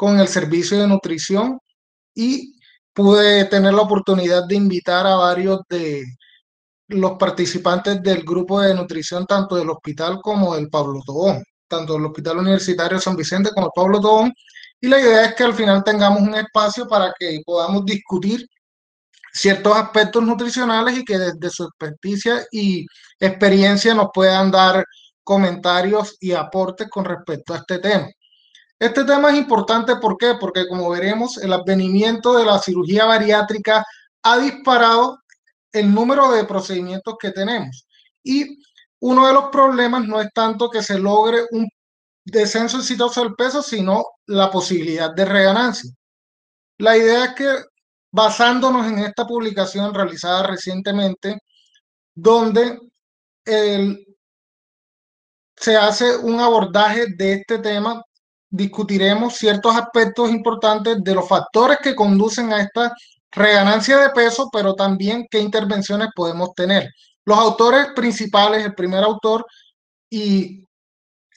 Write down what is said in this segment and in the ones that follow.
con el servicio de nutrición y pude tener la oportunidad de invitar a varios de los participantes del grupo de nutrición, tanto del hospital como del Pablo Tobón, tanto del Hospital Universitario San Vicente como el Pablo Tobón. Y la idea es que al final tengamos un espacio para que podamos discutir ciertos aspectos nutricionales y que desde su experticia y experiencia nos puedan dar comentarios y aportes con respecto a este tema. Este tema es importante, ¿por qué? Porque como veremos, el advenimiento de la cirugía bariátrica ha disparado el número de procedimientos que tenemos. Y uno de los problemas no es tanto que se logre un descenso exitoso del peso, sino la posibilidad de reganancia. La idea es que basándonos en esta publicación realizada recientemente, donde el, se hace un abordaje de este tema, discutiremos ciertos aspectos importantes de los factores que conducen a esta reganancia de peso, pero también qué intervenciones podemos tener. Los autores principales, el primer autor y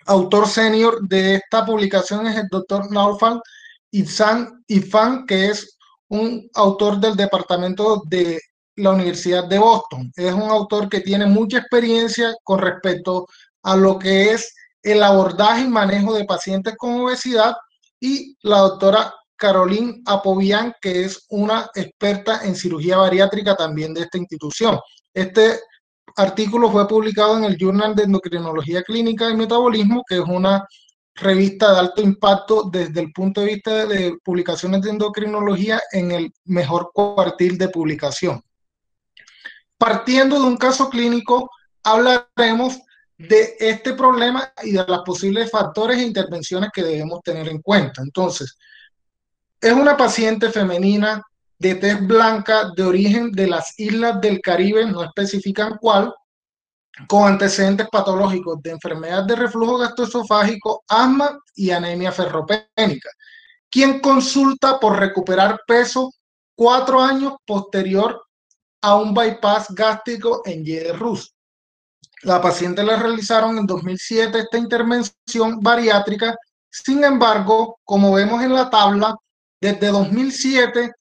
autor senior de esta publicación es el doctor Naufal Ifan, que es un autor del departamento de la Universidad de Boston. Es un autor que tiene mucha experiencia con respecto a lo que es el abordaje y manejo de pacientes con obesidad, y la doctora Caroline Apovian, que es una experta en cirugía bariátrica también de esta institución. Este artículo fue publicado en el Journal de Endocrinología Clínica y Metabolismo, que es una revista de alto impacto desde el punto de vista de publicaciones de endocrinología en el mejor cuartil de publicación. Partiendo de un caso clínico, hablaremos de este problema y de los posibles factores e intervenciones que debemos tener en cuenta. Entonces, es una paciente femenina de tez blanca de origen de las islas del Caribe, no especifican cuál, con antecedentes patológicos de enfermedad de reflujo gastroesofágico, asma y anemia ferropénica, quien consulta por recuperar peso 4 años posterior a un bypass gástrico en Yede-Rus. La paciente le realizaron en 2007 esta intervención bariátrica. Sin embargo, como vemos en la tabla, desde 2007,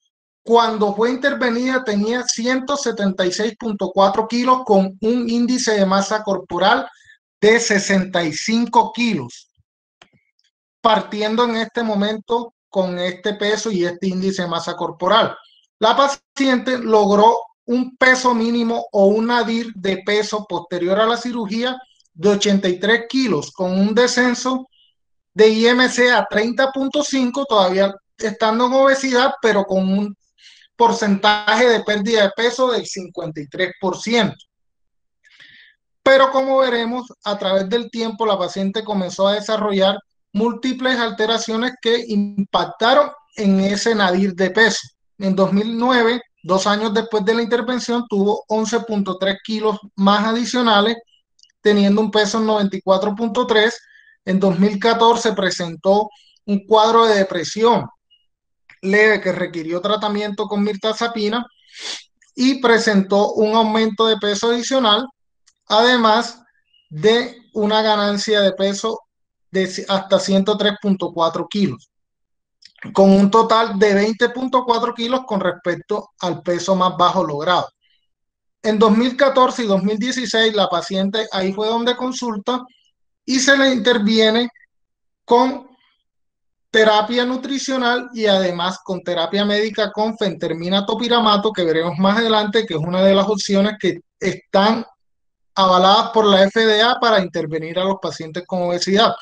cuando fue intervenida, tenía 176.4 kilos con un índice de masa corporal de 65 kilos, partiendo en este momento con este peso y este índice de masa corporal. La paciente logró un peso mínimo o un nadir de peso posterior a la cirugía de 83 kilos, con un descenso de IMC a 30.5, todavía estando en obesidad, pero con un porcentaje de pérdida de peso del 53%. Pero como veremos, a través del tiempo la paciente comenzó a desarrollar múltiples alteraciones que impactaron en ese nadir de peso. En 2009, 2 años después de la intervención, tuvo 11.3 kilos más adicionales, teniendo un peso en 94.3. En 2014 presentó un cuadro de depresión leve que requirió tratamiento con mirtazapina y presentó un aumento de peso adicional, además de una ganancia de peso de hasta 103.4 kilos, con un total de 20.4 kilos con respecto al peso más bajo logrado. En 2014 y 2016 la paciente ahí fue donde consulta y se le interviene con terapia nutricional y además con terapia médica con fentermina topiramato, que veremos más adelante, que es una de las opciones que están avaladas por la FDA para intervenir a los pacientes con obesidad,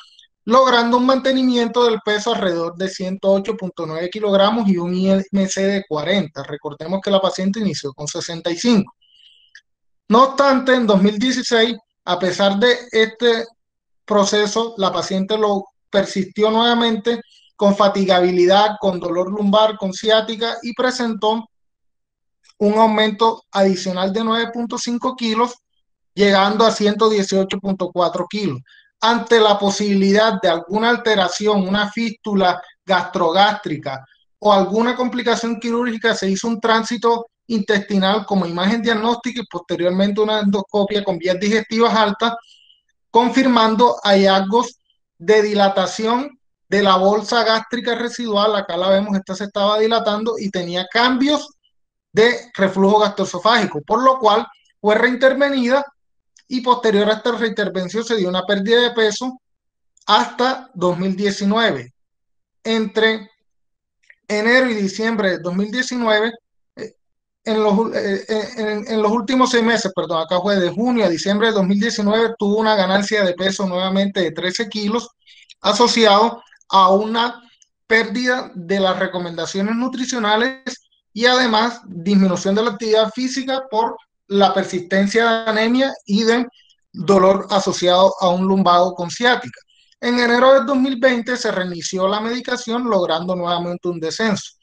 logrando un mantenimiento del peso alrededor de 108.9 kilogramos y un IMC de 40. Recordemos que la paciente inició con 65. No obstante, en 2016, a pesar de este proceso, la paciente lo persistió nuevamente con fatigabilidad, con dolor lumbar, con ciática, y presentó un aumento adicional de 9.5 kilos, llegando a 118.4 kilos. Ante la posibilidad de alguna alteración, una fístula gastrogástrica o alguna complicación quirúrgica, se hizo un tránsito intestinal como imagen diagnóstica y posteriormente una endoscopia con vías digestivas altas, confirmando hallazgos de dilatación de la bolsa gástrica residual. Acá la vemos, esta se estaba dilatando y tenía cambios de reflujo gastroesofágico, por lo cual fue reintervenida y posterior a esta reintervención se dio una pérdida de peso hasta 2019. Entre enero y diciembre de 2019, eh, en los últimos 6 meses, perdón, acá fue de junio a diciembre de 2019, tuvo una ganancia de peso nuevamente de 13 kilos asociado a una pérdida de las recomendaciones nutricionales y además disminución de la actividad física por la persistencia de anemia y de dolor asociado a un lumbago con ciática. En enero del 2020 se reinició la medicación logrando nuevamente un descenso.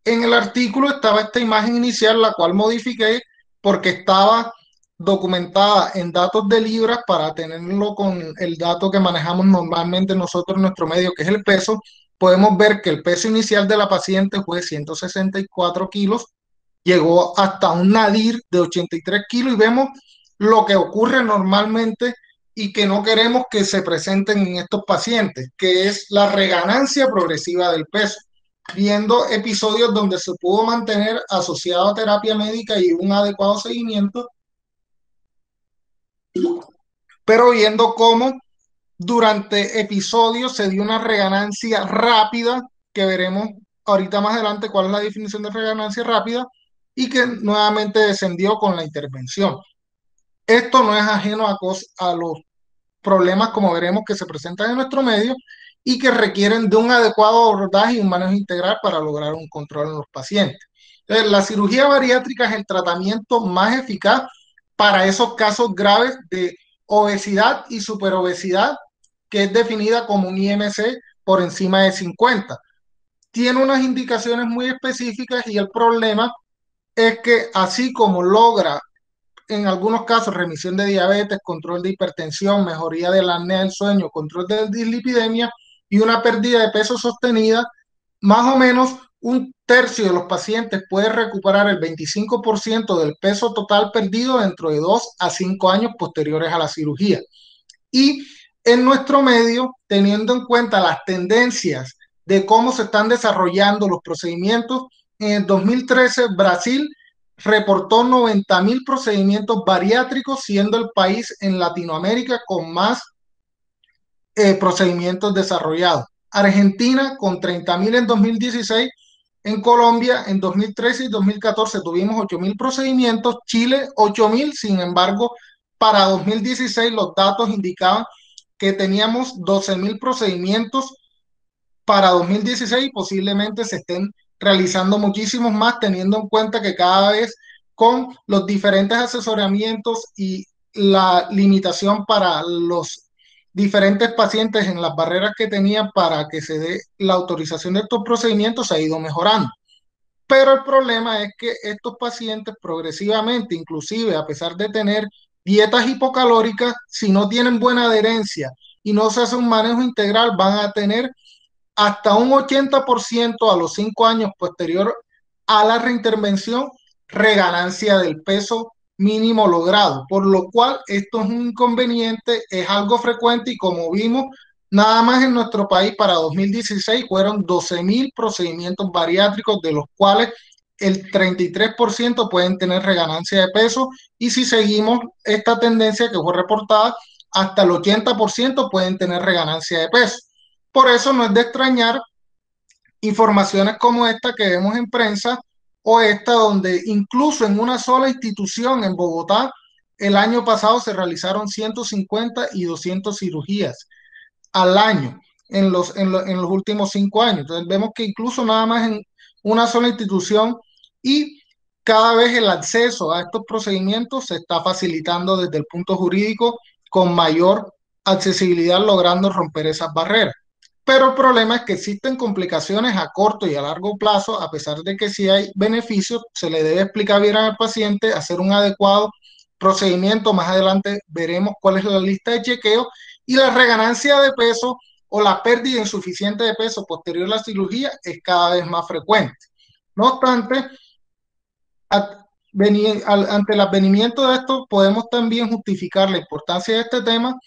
En el artículo estaba esta imagen inicial, la cual modifiqué porque estaba documentada en datos de libras para tenerlo con el dato que manejamos normalmente nosotros en nuestro medio, que es el peso. Podemos ver que el peso inicial de la paciente fue 164 kilos, llegó hasta un nadir de 83 kilos y vemos lo que ocurre normalmente y que no queremos que se presenten en estos pacientes, que es la reganancia progresiva del peso, viendo episodios donde se pudo mantener asociado a terapia médica y un adecuado seguimiento, pero viendo cómo durante episodios se dio una reganancia rápida, que veremos ahorita más adelante cuál es la definición de reganancia rápida, y que nuevamente descendió con la intervención. Esto no es ajeno a los problemas, como veremos, que se presentan en nuestro medio y que requieren de un adecuado abordaje y un manejo integral para lograr un control en los pacientes. Entonces, la cirugía bariátrica es el tratamiento más eficaz para esos casos graves de obesidad y superobesidad, que es definida como un IMC por encima de 50. Tiene unas indicaciones muy específicas y el problema es que así como logra en algunos casos remisión de diabetes, control de hipertensión, mejoría de la apnea del sueño, control de dislipidemia y una pérdida de peso sostenida, más o menos un tercio de los pacientes puede recuperar el 25% del peso total perdido dentro de 2 a 5 años posteriores a la cirugía. Y en nuestro medio, teniendo en cuenta las tendencias de cómo se están desarrollando los procedimientos, en el 2013 Brasil reportó 90.000 procedimientos bariátricos, siendo el país en Latinoamérica con más procedimientos desarrollados. Argentina con 30.000 en 2016. En Colombia, en 2013 y 2014 tuvimos 8.000 procedimientos, Chile 8.000, sin embargo, para 2016 los datos indicaban que teníamos 12.000 procedimientos para 2016 y posiblemente se estén realizando muchísimos más, teniendo en cuenta que cada vez con los diferentes asesoramientos y la limitación para los diferentes pacientes en las barreras que tenían para que se dé la autorización de estos procedimientos se ha ido mejorando. Pero el problema es que estos pacientes progresivamente, inclusive a pesar de tener dietas hipocalóricas, si no tienen buena adherencia y no se hace un manejo integral, van a tener hasta un 80% a los 5 años posterior a la reintervención, reganancia del peso mínimo logrado, por lo cual esto es un inconveniente, es algo frecuente y como vimos, nada más en nuestro país para 2016 fueron 12.000 procedimientos bariátricos, de los cuales el 33% pueden tener reganancia de peso y si seguimos esta tendencia que fue reportada, hasta el 80% pueden tener reganancia de peso. Por eso no es de extrañar informaciones como esta que vemos en prensa o esta donde incluso en una sola institución en Bogotá el año pasado se realizaron 150 y 200 cirugías al año en los últimos 5 años. Entonces vemos que incluso nada más en una sola institución y cada vez el acceso a estos procedimientos se está facilitando desde el punto jurídico con mayor accesibilidad, logrando romper esas barreras. Pero el problema es que existen complicaciones a corto y a largo plazo, a pesar de que si hay beneficios, se le debe explicar bien al paciente, hacer un adecuado procedimiento. Más adelante veremos cuál es la lista de chequeo y la reganancia de peso o la pérdida insuficiente de peso posterior a la cirugía es cada vez más frecuente. No obstante, ante el advenimiento de esto, podemos también justificar la importancia de este tema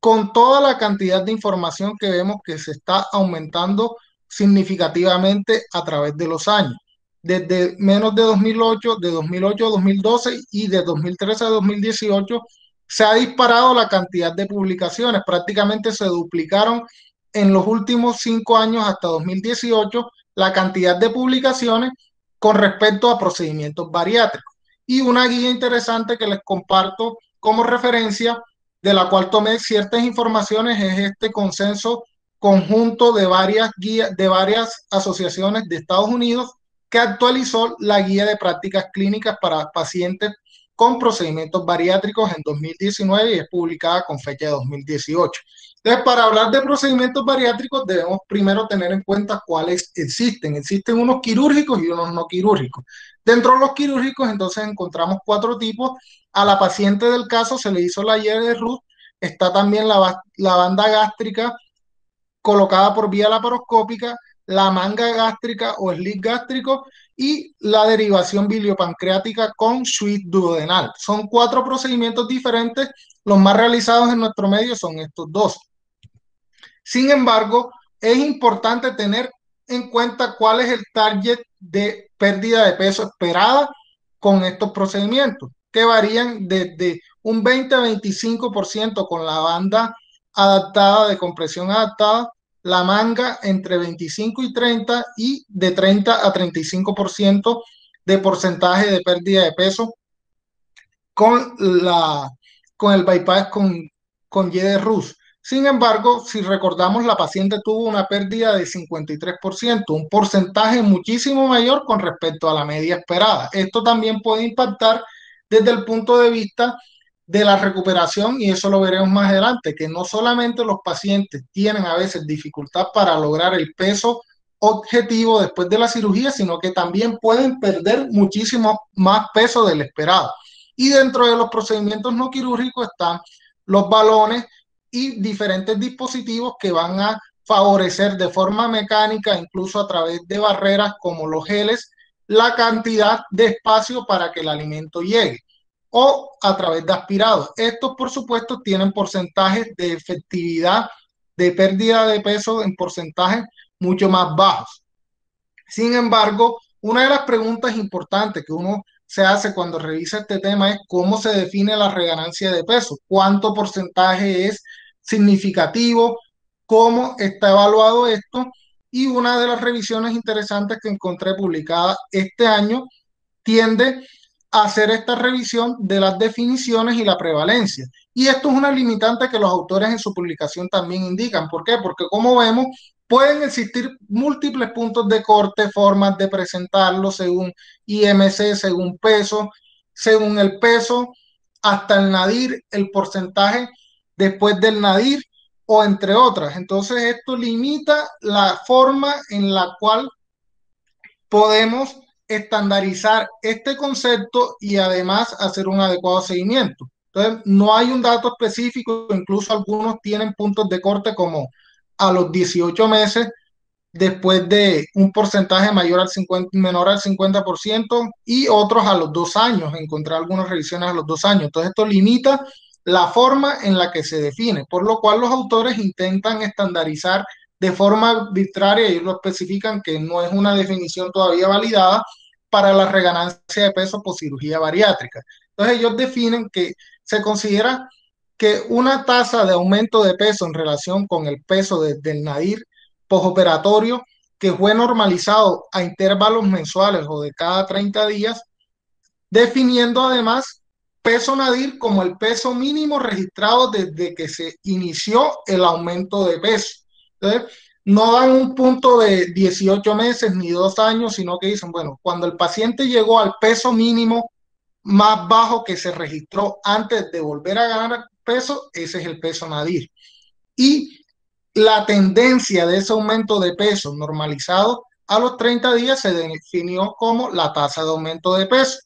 con toda la cantidad de información que vemos que se está aumentando significativamente a través de los años. Desde menos de 2008 a 2012 y de 2013 a 2018, se ha disparado la cantidad de publicaciones, prácticamente se duplicaron en los últimos 5 años hasta 2018 la cantidad de publicaciones con respecto a procedimientos bariátricos. Y una guía interesante que les comparto como referencia, de la cual tomé ciertas informaciones, es este consenso conjunto de varias guías, de varias asociaciones de Estados Unidos, que actualizó la guía de prácticas clínicas para pacientes con procedimientos bariátricos en 2019 y es publicada con fecha de 2018. Entonces, para hablar de procedimientos bariátricos, debemos primero tener en cuenta cuáles existen. Existen unos quirúrgicos y unos no quirúrgicos. Dentro de los quirúrgicos, entonces, encontramos 4 tipos. A la paciente del caso se le hizo la IE de Ruth. Está también la banda gástrica colocada por vía laparoscópica, la manga gástrica o slit gástrico y la derivación biliopancreática con suite duodenal. Son 4 procedimientos diferentes. Los más realizados en nuestro medio son estos 2. Sin embargo, es importante tener en cuenta cuál es el target de pérdida de peso esperada con estos procedimientos, que varían desde un 20 a 25% con la banda adaptada de compresión adaptada, la manga entre 25 y 30 y de 30 a 35% de porcentaje de pérdida de peso con, con el bypass con Y de Rus. Sin embargo, si recordamos, la paciente tuvo una pérdida de 53%, un porcentaje muchísimo mayor con respecto a la media esperada. Esto también puede impactar desde el punto de vista de la recuperación y eso lo veremos más adelante, que no solamente los pacientes tienen a veces dificultad para lograr el peso objetivo después de la cirugía, sino que también pueden perder muchísimo más peso del esperado. Y dentro de los procedimientos no quirúrgicos están los balones y diferentes dispositivos que van a favorecer de forma mecánica, incluso a través de barreras como los geles, la cantidad de espacio para que el alimento llegue o a través de aspirados. Estos, por supuesto, tienen porcentajes de efectividad de pérdida de peso en porcentajes mucho más bajos. Sin embargo, una de las preguntas importantes que uno se hace cuando revisa este tema es cómo se define la reganancia de peso, cuánto porcentaje es significativo, cómo está evaluado esto. Y una de las revisiones interesantes que encontré publicada este año tiende a hacer esta revisión de las definiciones y la prevalencia. Y esto es una limitante que los autores en su publicación también indican. ¿Por qué? Porque como vemos, pueden existir múltiples puntos de corte, formas de presentarlo según IMC, según peso, según el peso, hasta el nadir, el porcentaje después del nadir o entre otras. Entonces esto limita la forma en la cual podemos estandarizar este concepto y además hacer un adecuado seguimiento. Entonces, no hay un dato específico, incluso algunos tienen puntos de corte como a los 18 meses, después de un porcentaje mayor al 50, menor al 50% y otros a los 2 años. Encontré algunas revisiones a los 2 años. Entonces, esto limita la forma en la que se define, por lo cual los autores intentan estandarizar de forma arbitraria, y lo especifican que no es una definición todavía validada para la reganancia de peso por cirugía bariátrica. Entonces ellos definen que se considera que una tasa de aumento de peso en relación con el peso del nadir postoperatorio que fue normalizado a intervalos mensuales o de cada 30 días, definiendo además peso nadir como el peso mínimo registrado desde que se inició el aumento de peso. Entonces, no dan un punto de 18 meses ni 2 años, sino que dicen, bueno, cuando el paciente llegó al peso mínimo más bajo que se registró antes de volver a ganar peso, ese es el peso nadir. Y la tendencia de ese aumento de peso normalizado a los 30 días se definió como la tasa de aumento de peso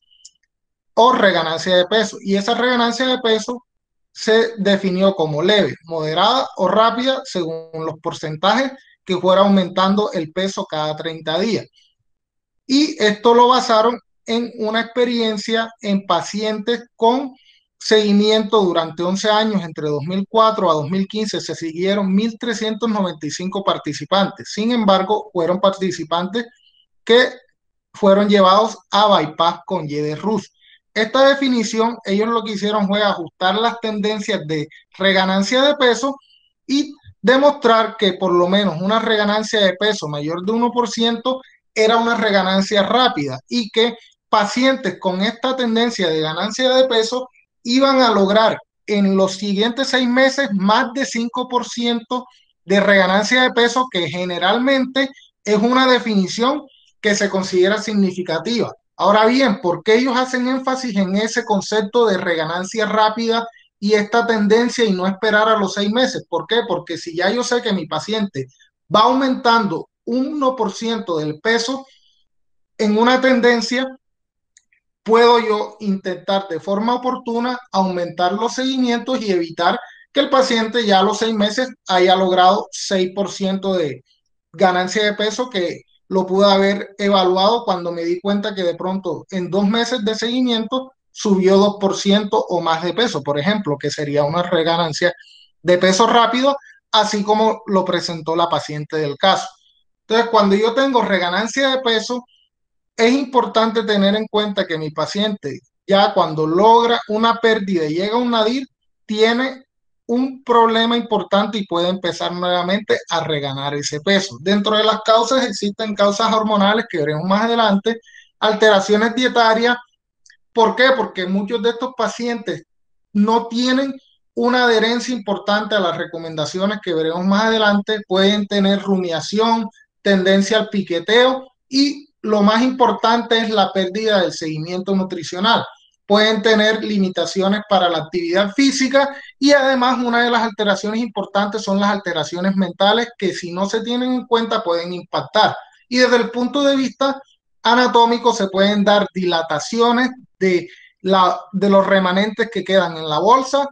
o reganancia de peso. Y esa reganancia de peso se definió como leve, moderada o rápida según los porcentajes que fuera aumentando el peso cada 30 días. Y esto lo basaron en una experiencia en pacientes con seguimiento durante 11 años, entre 2004 a 2015, se siguieron 1.395 participantes. Sin embargo, fueron participantes que fueron llevados a bypass con Y de Rus. Esta definición, ellos lo que hicieron fue ajustar las tendencias de reganancia de peso y demostrar que por lo menos una reganancia de peso mayor de 1% era una reganancia rápida y que pacientes con esta tendencia de ganancia de peso iban a lograr en los siguientes 6 meses más de 5% de reganancia de peso, que generalmente es una definición que se considera significativa. Ahora bien, ¿por qué ellos hacen énfasis en ese concepto de reganancia rápida y esta tendencia y no esperar a los 6 meses? ¿Por qué? Porque si ya yo sé que mi paciente va aumentando un 1% del peso en una tendencia, puedo yo intentar de forma oportuna aumentar los seguimientos y evitar que el paciente ya a los 6 meses haya logrado 6% de ganancia de peso, que lo pude haber evaluado cuando me di cuenta que de pronto en 2 meses de seguimiento subió 2% o más de peso, por ejemplo, que sería una reganancia de peso rápido, así como lo presentó la paciente del caso. Entonces, cuando yo tengo reganancia de peso, es importante tener en cuenta que mi paciente, ya cuando logra una pérdida y llega a un nadir, tiene un problema importante y puede empezar nuevamente a reganar ese peso. Dentro de las causas existen causas hormonales que veremos más adelante, alteraciones dietarias. ¿Por qué? Porque muchos de estos pacientes no tienen una adherencia importante a las recomendaciones que veremos más adelante, pueden tener rumiación, tendencia al piqueteo y lo más importante es la pérdida del seguimiento nutricional. Pueden tener limitaciones para la actividad física y además una de las alteraciones importantes son las alteraciones mentales que, si no se tienen en cuenta, pueden impactar. Y desde el punto de vista anatómico se pueden dar dilataciones de los remanentes que quedan en la bolsa,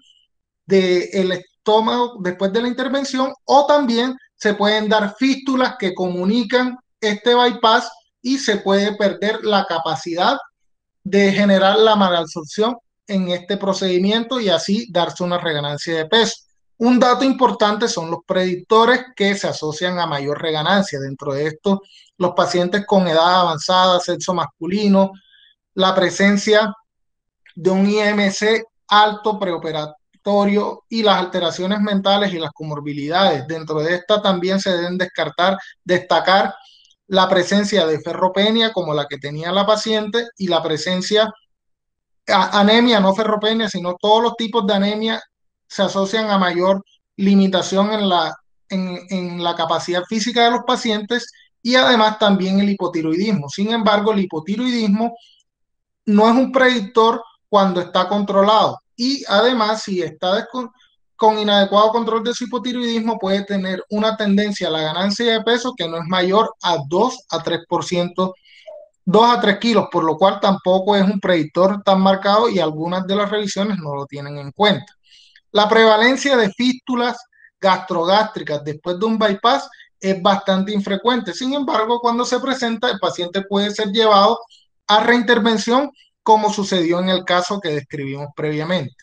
del estómago después de la intervención, o también se pueden dar fístulas que comunican este bypass y se puede perder la capacidad de generar la malabsorción en este procedimiento y así darse una reganancia de peso. Un dato importante son los predictores que se asocian a mayor reganancia. Dentro de esto, los pacientes con edad avanzada, sexo masculino, la presencia de un IMC alto preoperatorio y las alteraciones mentales y las comorbilidades. Dentro de esta también se deben destacar la presencia de ferropenia como la que tenía la paciente y la presencia anemia, no ferropenia, sino todos los tipos de anemia se asocian a mayor limitación en la capacidad física de los pacientes y además también el hipotiroidismo. Sin embargo, el hipotiroidismo no es un predictor cuando está controlado y además si está con inadecuado control de su hipotiroidismo puede tener una tendencia a la ganancia de peso que no es mayor a 2 a 3%, 2 a 3 kilos, por lo cual tampoco es un predictor tan marcado y algunas de las revisiones no lo tienen en cuenta. La prevalencia de fístulas gastrogástricas después de un bypass es bastante infrecuente. Sin embargo, cuando se presenta, el paciente puede ser llevado a reintervención, como sucedió en el caso que describimos previamente.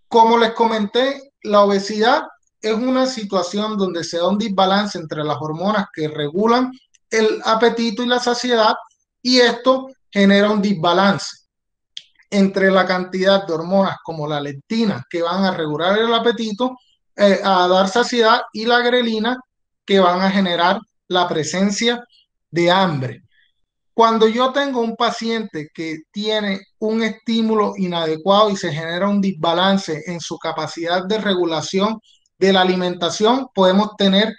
Como les comenté, la obesidad es una situación donde se da un desbalance entre las hormonas que regulan el apetito y la saciedad, y esto genera un desbalance entre la cantidad de hormonas como la leptina, que van a regular el apetito, a dar saciedad, y la grelina, que van a generar la presencia de hambre. Cuando yo tengo un paciente que tiene un estímulo inadecuado y se genera un desbalance en su capacidad de regulación de la alimentación, podemos tener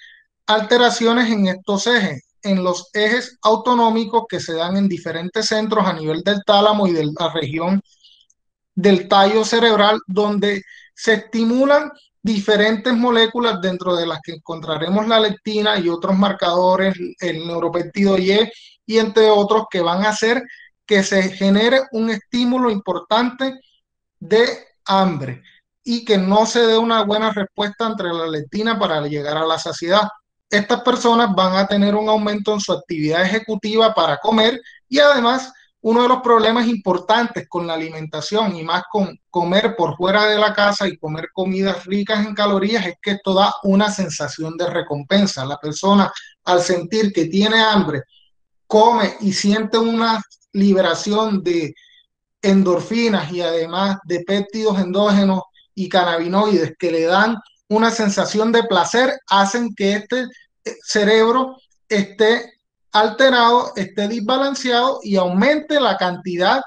alteraciones en estos ejes, en los ejes autonómicos que se dan en diferentes centros a nivel del tálamo y de la región del tallo cerebral, donde se estimulan diferentes moléculas dentro de las que encontraremos la leptina y otros marcadores, el neuropéptido y entre otros, que van a hacer que se genere un estímulo importante de hambre y que no se dé una buena respuesta entre la leptina para llegar a la saciedad. Estas personas van a tener un aumento en su actividad ejecutiva para comer y además uno de los problemas importantes con la alimentación y más con comer por fuera de la casa y comer comidas ricas en calorías es que esto da una sensación de recompensa. La persona al sentir que tiene hambre, come y siente una liberación de endorfinas y además de péptidos endógenos y cannabinoides que le dan una sensación de placer, hacen que este cerebro esté alterado, esté desbalanceado y aumente la cantidad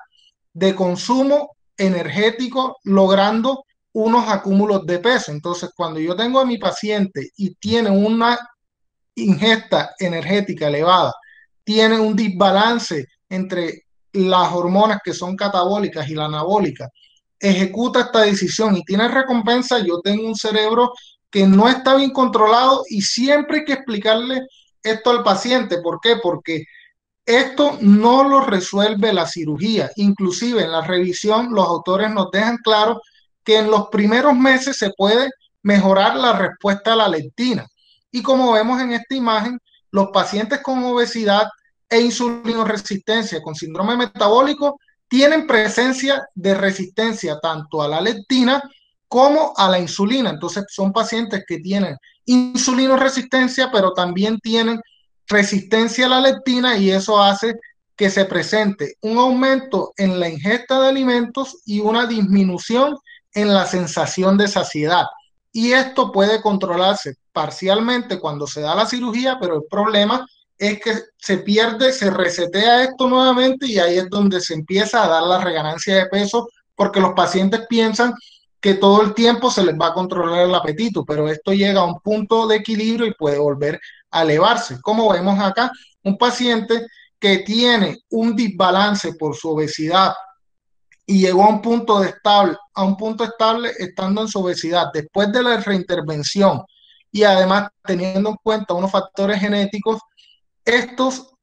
de consumo energético, logrando unos acúmulos de peso. Entonces, cuando yo tengo a mi paciente y tiene una ingesta energética elevada, tiene un desbalance entre las hormonas que son catabólicas y la anabólica, ejecuta esta decisión y tiene recompensa, yo tengo un cerebro que no está bien controlado y siempre hay que explicarle esto al paciente. ¿Por qué? Porque esto no lo resuelve la cirugía. Inclusive en la revisión los autores nos dejan claro que en los primeros meses se puede mejorar la respuesta a la leptina. Y como vemos en esta imagen, los pacientes con obesidad e insulinoresistencia con síndrome metabólico tienen presencia de resistencia tanto a la leptina como a la insulina. Entonces son pacientes que tienen insulinoresistencia, pero también tienen resistencia a la leptina y eso hace que se presente un aumento en la ingesta de alimentos y una disminución en la sensación de saciedad. Y esto puede controlarse parcialmente cuando se da la cirugía, pero el problema es que se pierde, se resetea esto nuevamente y ahí es donde se empieza a dar la reganancia de peso porque los pacientes piensan que todo el tiempo se les va a controlar el apetito, pero esto llega a un punto de equilibrio y puede volver a elevarse. Como vemos acá, un paciente que tiene un desbalance por su obesidad y llegó a un punto estable estando en su obesidad después de la reintervención y además teniendo en cuenta unos factores genéticos, estos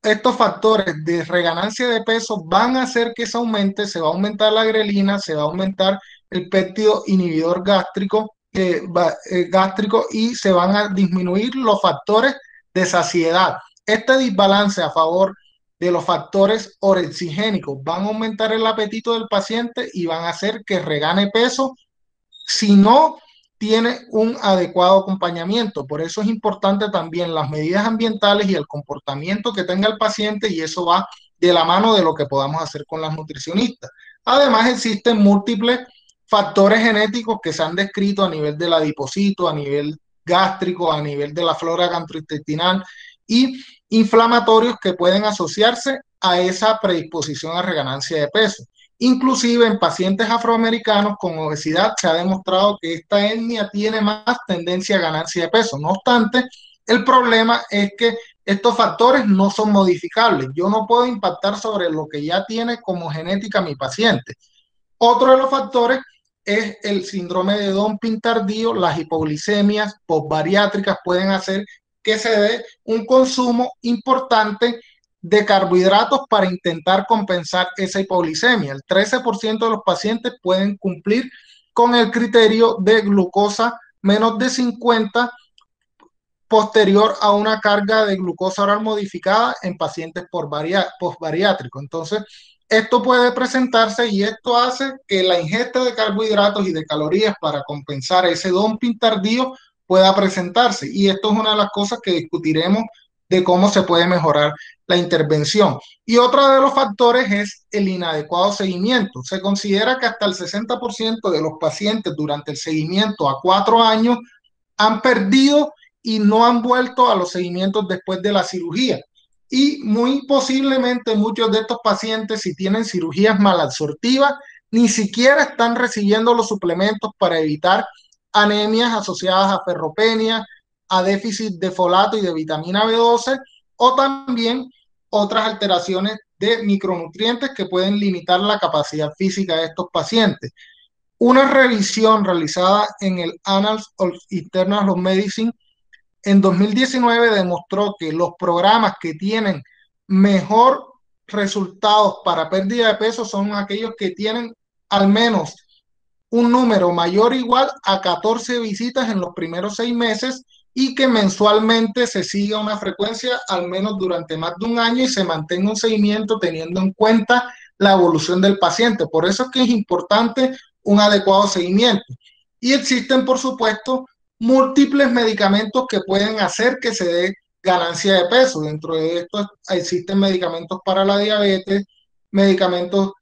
estos factores de reganancia de peso van a hacer que se aumente, se va a aumentar la grelina, se va a aumentar el péptido inhibidor gástrico y se van a disminuir los factores de saciedad. Este desbalance a favor de los factores orexigénicos van a aumentar el apetito del paciente y van a hacer que regane peso si no tiene un adecuado acompañamiento. Por eso es importante también las medidas ambientales y el comportamiento que tenga el paciente y eso va de la mano de lo que podamos hacer con las nutricionistas. Además, existen múltiples factores genéticos que se han descrito a nivel del adipocito, a nivel gástrico, a nivel de la flora gastrointestinal y inflamatorios que pueden asociarse a esa predisposición a reganancia de peso. Inclusive en pacientes afroamericanos con obesidad se ha demostrado que esta etnia tiene más tendencia a ganancia de peso. No obstante, el problema es que estos factores no son modificables. Yo no puedo impactar sobre lo que ya tiene como genética mi paciente. Otro de los factores es el síndrome de dumping tardío. Las hipoglicemias postbariátricas pueden hacer que se dé un consumo importante de carbohidratos para intentar compensar esa hipoglicemia. El 13% de los pacientes pueden cumplir con el criterio de glucosa menos de 50 posterior a una carga de glucosa oral modificada en pacientes postbariátricos. Entonces, esto puede presentarse y esto hace que la ingesta de carbohidratos y de calorías para compensar ese dumping tardío pueda presentarse. Y esto es una de las cosas que discutiremos de cómo se puede mejorar la intervención. Y otro de los factores es el inadecuado seguimiento. Se considera que hasta el 60% de los pacientes durante el seguimiento a 4 años han perdido y no han vuelto a los seguimientos después de la cirugía. Y muy posiblemente muchos de estos pacientes, si tienen cirugías malabsortivas, ni siquiera están recibiendo los suplementos para evitar anemias asociadas a ferropenia, a déficit de folato y de vitamina B12, o también otras alteraciones de micronutrientes que pueden limitar la capacidad física de estos pacientes. Una revisión realizada en el Annals of Internal Medicine en 2019 demostró que los programas que tienen mejor resultados para pérdida de peso son aquellos que tienen al menos un número mayor o igual a 14 visitas en los primeros 6 meses y que mensualmente se siga una frecuencia al menos durante más de un año y se mantenga un seguimiento teniendo en cuenta la evolución del paciente. Por eso es que es importante un adecuado seguimiento. Y existen, por supuesto, múltiples medicamentos que pueden hacer que se dé ganancia de peso. Dentro de esto existen medicamentos para la diabetes, medicamentos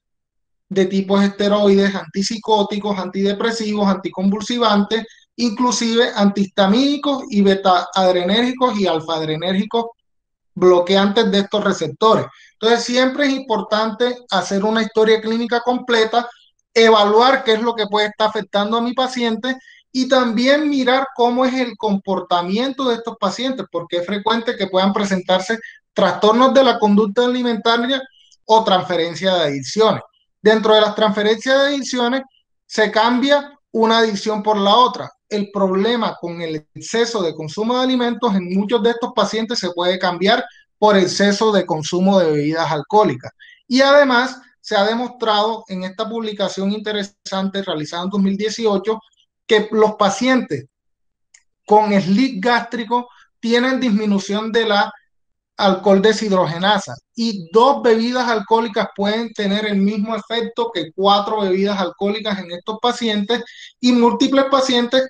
de tipos esteroides, antipsicóticos, antidepresivos, anticonvulsivantes, inclusive antihistamínicos y beta-adrenérgicos y alfa-adrenérgicos bloqueantes de estos receptores. Entonces, siempre es importante hacer una historia clínica completa, evaluar qué es lo que puede estar afectando a mi paciente y también mirar cómo es el comportamiento de estos pacientes, porque es frecuente que puedan presentarse trastornos de la conducta alimentaria o transferencia de adicciones. Dentro de las transferencias de adicciones se cambia una adicción por la otra. El problema con el exceso de consumo de alimentos en muchos de estos pacientes se puede cambiar por exceso de consumo de bebidas alcohólicas. Y además se ha demostrado en esta publicación interesante realizada en 2018 que los pacientes con SLIT gástrico tienen disminución de la alcohol deshidrogenasa y 2 bebidas alcohólicas pueden tener el mismo efecto que 4 bebidas alcohólicas en estos pacientes y múltiples pacientes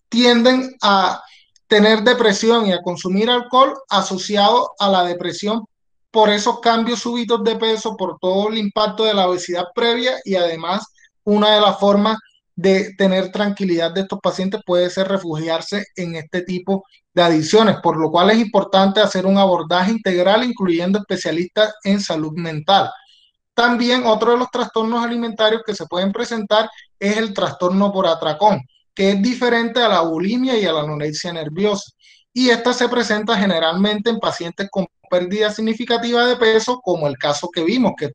tienden a tener depresión y a consumir alcohol asociado a la depresión por esos cambios súbitos de peso, por todo el impacto de la obesidad previa y además una de las formas de tener tranquilidad de estos pacientes puede ser refugiarse en este tipo de adicciones, por lo cual es importante hacer un abordaje integral incluyendo especialistas en salud mental. También otro de los trastornos alimentarios que se pueden presentar es el trastorno por atracón, que es diferente a la bulimia y a la anorexia nerviosa. Y esta se presenta generalmente en pacientes con pérdida significativa de peso, como el caso que vimos, que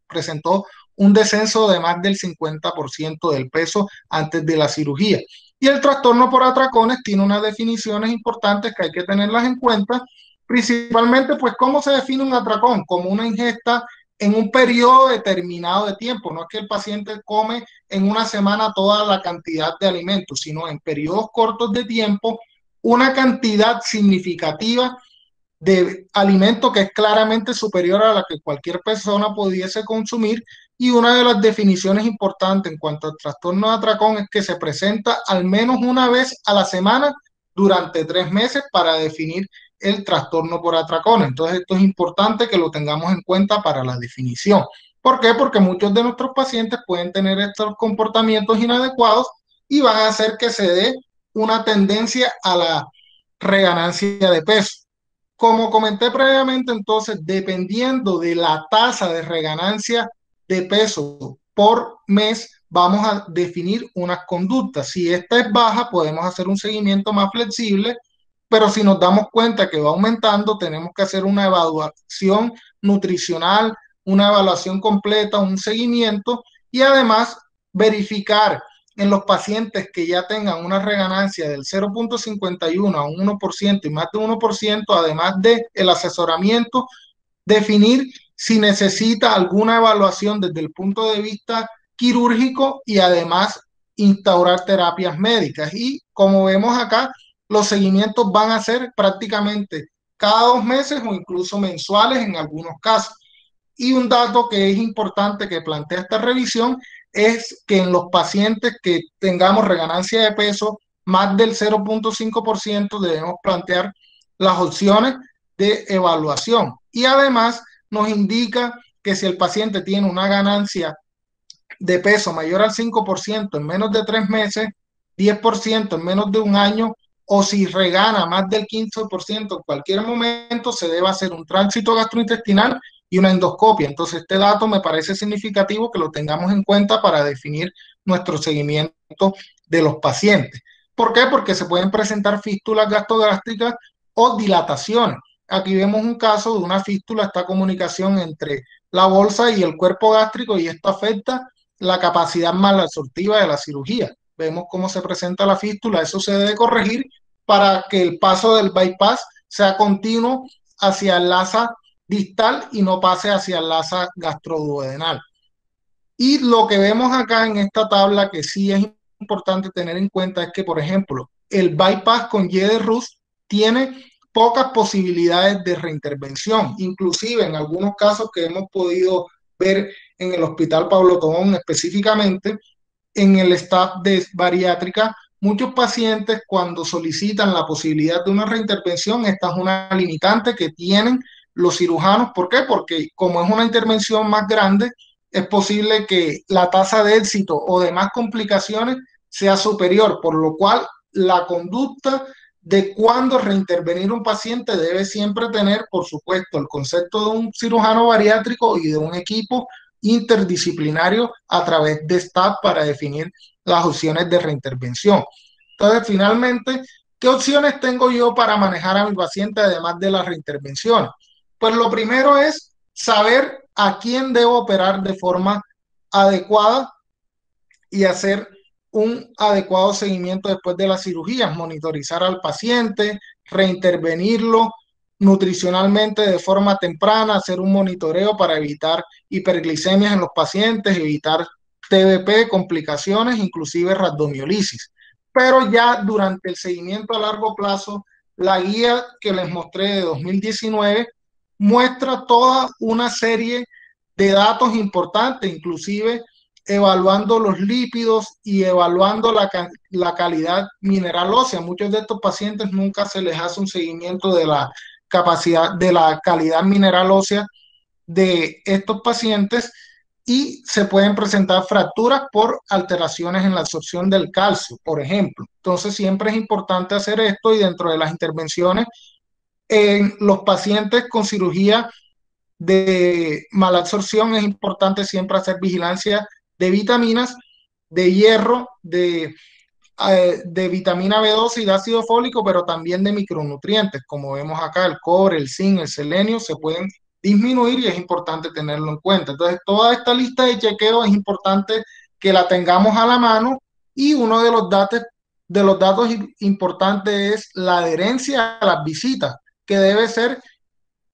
presentó un descenso de más del 50% del peso antes de la cirugía. Y el trastorno por atracones tiene unas definiciones importantes que hay que tenerlas en cuenta, principalmente pues cómo se define un atracón, como una ingesta en un periodo determinado de tiempo. No es que el paciente come en una semana toda la cantidad de alimentos, sino en periodos cortos de tiempo, una cantidad significativa de alimento que es claramente superior a la que cualquier persona pudiese consumir. Y una de las definiciones importantes en cuanto al trastorno de atracón es que se presenta al menos una vez a la semana durante 3 meses para definir el trastorno por atracón. Entonces esto es importante que lo tengamos en cuenta para la definición. ¿Por qué? Porque muchos de nuestros pacientes pueden tener estos comportamientos inadecuados y van a hacer que se dé una tendencia a la reganancia de peso. Como comenté previamente, entonces, dependiendo de la tasa de reganancia de peso por mes, vamos a definir unas conductas. Si esta es baja, podemos hacer un seguimiento más flexible, pero si nos damos cuenta que va aumentando, tenemos que hacer una evaluación nutricional, una evaluación completa, un seguimiento y además verificar en los pacientes que ya tengan una reganancia del 0,51 a un 1% y más de 1%, además del asesoramiento, definir si necesita alguna evaluación desde el punto de vista quirúrgico y además instaurar terapias médicas. Y como vemos acá, los seguimientos van a ser prácticamente cada 2 meses o incluso mensuales en algunos casos. Y un dato que es importante que plantea esta revisión es que en los pacientes que tengamos reganancia de peso más del 0,5% debemos plantear las opciones de evaluación. Y además nos indica que si el paciente tiene una ganancia de peso mayor al 5% en menos de 3 meses, 10% en menos de un año, o si regana más del 15% en cualquier momento, se debe hacer un tránsito gastrointestinal y una endoscopia. Entonces, este dato me parece significativo que lo tengamos en cuenta para definir nuestro seguimiento de los pacientes. ¿Por qué? Porque se pueden presentar fístulas gastrogástricas o dilataciones. Aquí vemos un caso de una fístula, esta comunicación entre la bolsa y el cuerpo gástrico, y esto afecta la capacidad malabsortiva de la cirugía. Vemos cómo se presenta la fístula, eso se debe corregir para que el paso del bypass sea continuo hacia el asa distal y no pase hacia el asa gastroduodenal. Y lo que vemos acá en esta tabla que sí es importante tener en cuenta es que, por ejemplo, el bypass con Y de Rus tiene pocas posibilidades de reintervención. Inclusive en algunos casos que hemos podido ver en el Hospital Pablo Tobón específicamente, en el staff de bariátrica, muchos pacientes cuando solicitan la posibilidad de una reintervención, esta es una limitante que tienen los cirujanos. ¿Por qué? Porque como es una intervención más grande, es posible que la tasa de éxito o demás complicaciones sea superior, por lo cual la conducta de cuándo reintervenir un paciente debe siempre tener, por supuesto, el concepto de un cirujano bariátrico y de un equipo interdisciplinario a través de STAT para definir las opciones de reintervención. Entonces, finalmente, ¿qué opciones tengo yo para manejar a mi paciente además de las reintervenciones? Pues lo primero es saber a quién debo operar de forma adecuada y hacer un adecuado seguimiento después de las cirugías, monitorizar al paciente, reintervenirlo nutricionalmente de forma temprana, hacer un monitoreo para evitar hiperglicemias en los pacientes, evitar TBP, complicaciones, inclusive rabdomiolisis. Pero ya durante el seguimiento a largo plazo, la guía que les mostré de 2019 muestra toda una serie de datos importantes, inclusive evaluando los lípidos y evaluando la calidad mineral ósea. Muchos de estos pacientes nunca se les hace un seguimiento de la capacidad, de la calidad mineral ósea de estos pacientes y se pueden presentar fracturas por alteraciones en la absorción del calcio, por ejemplo. Entonces siempre es importante hacer esto y dentro de las intervenciones en los pacientes con cirugía de mala absorción es importante siempre hacer vigilancia de vitaminas, de hierro, de vitamina B12 y de ácido fólico, pero también de micronutrientes, como vemos acá, el cobre, el zinc, el selenio, se pueden disminuir y es importante tenerlo en cuenta. Entonces, toda esta lista de chequeo es importante que la tengamos a la mano y uno de los datos importantes es la adherencia a las visitas, que debe ser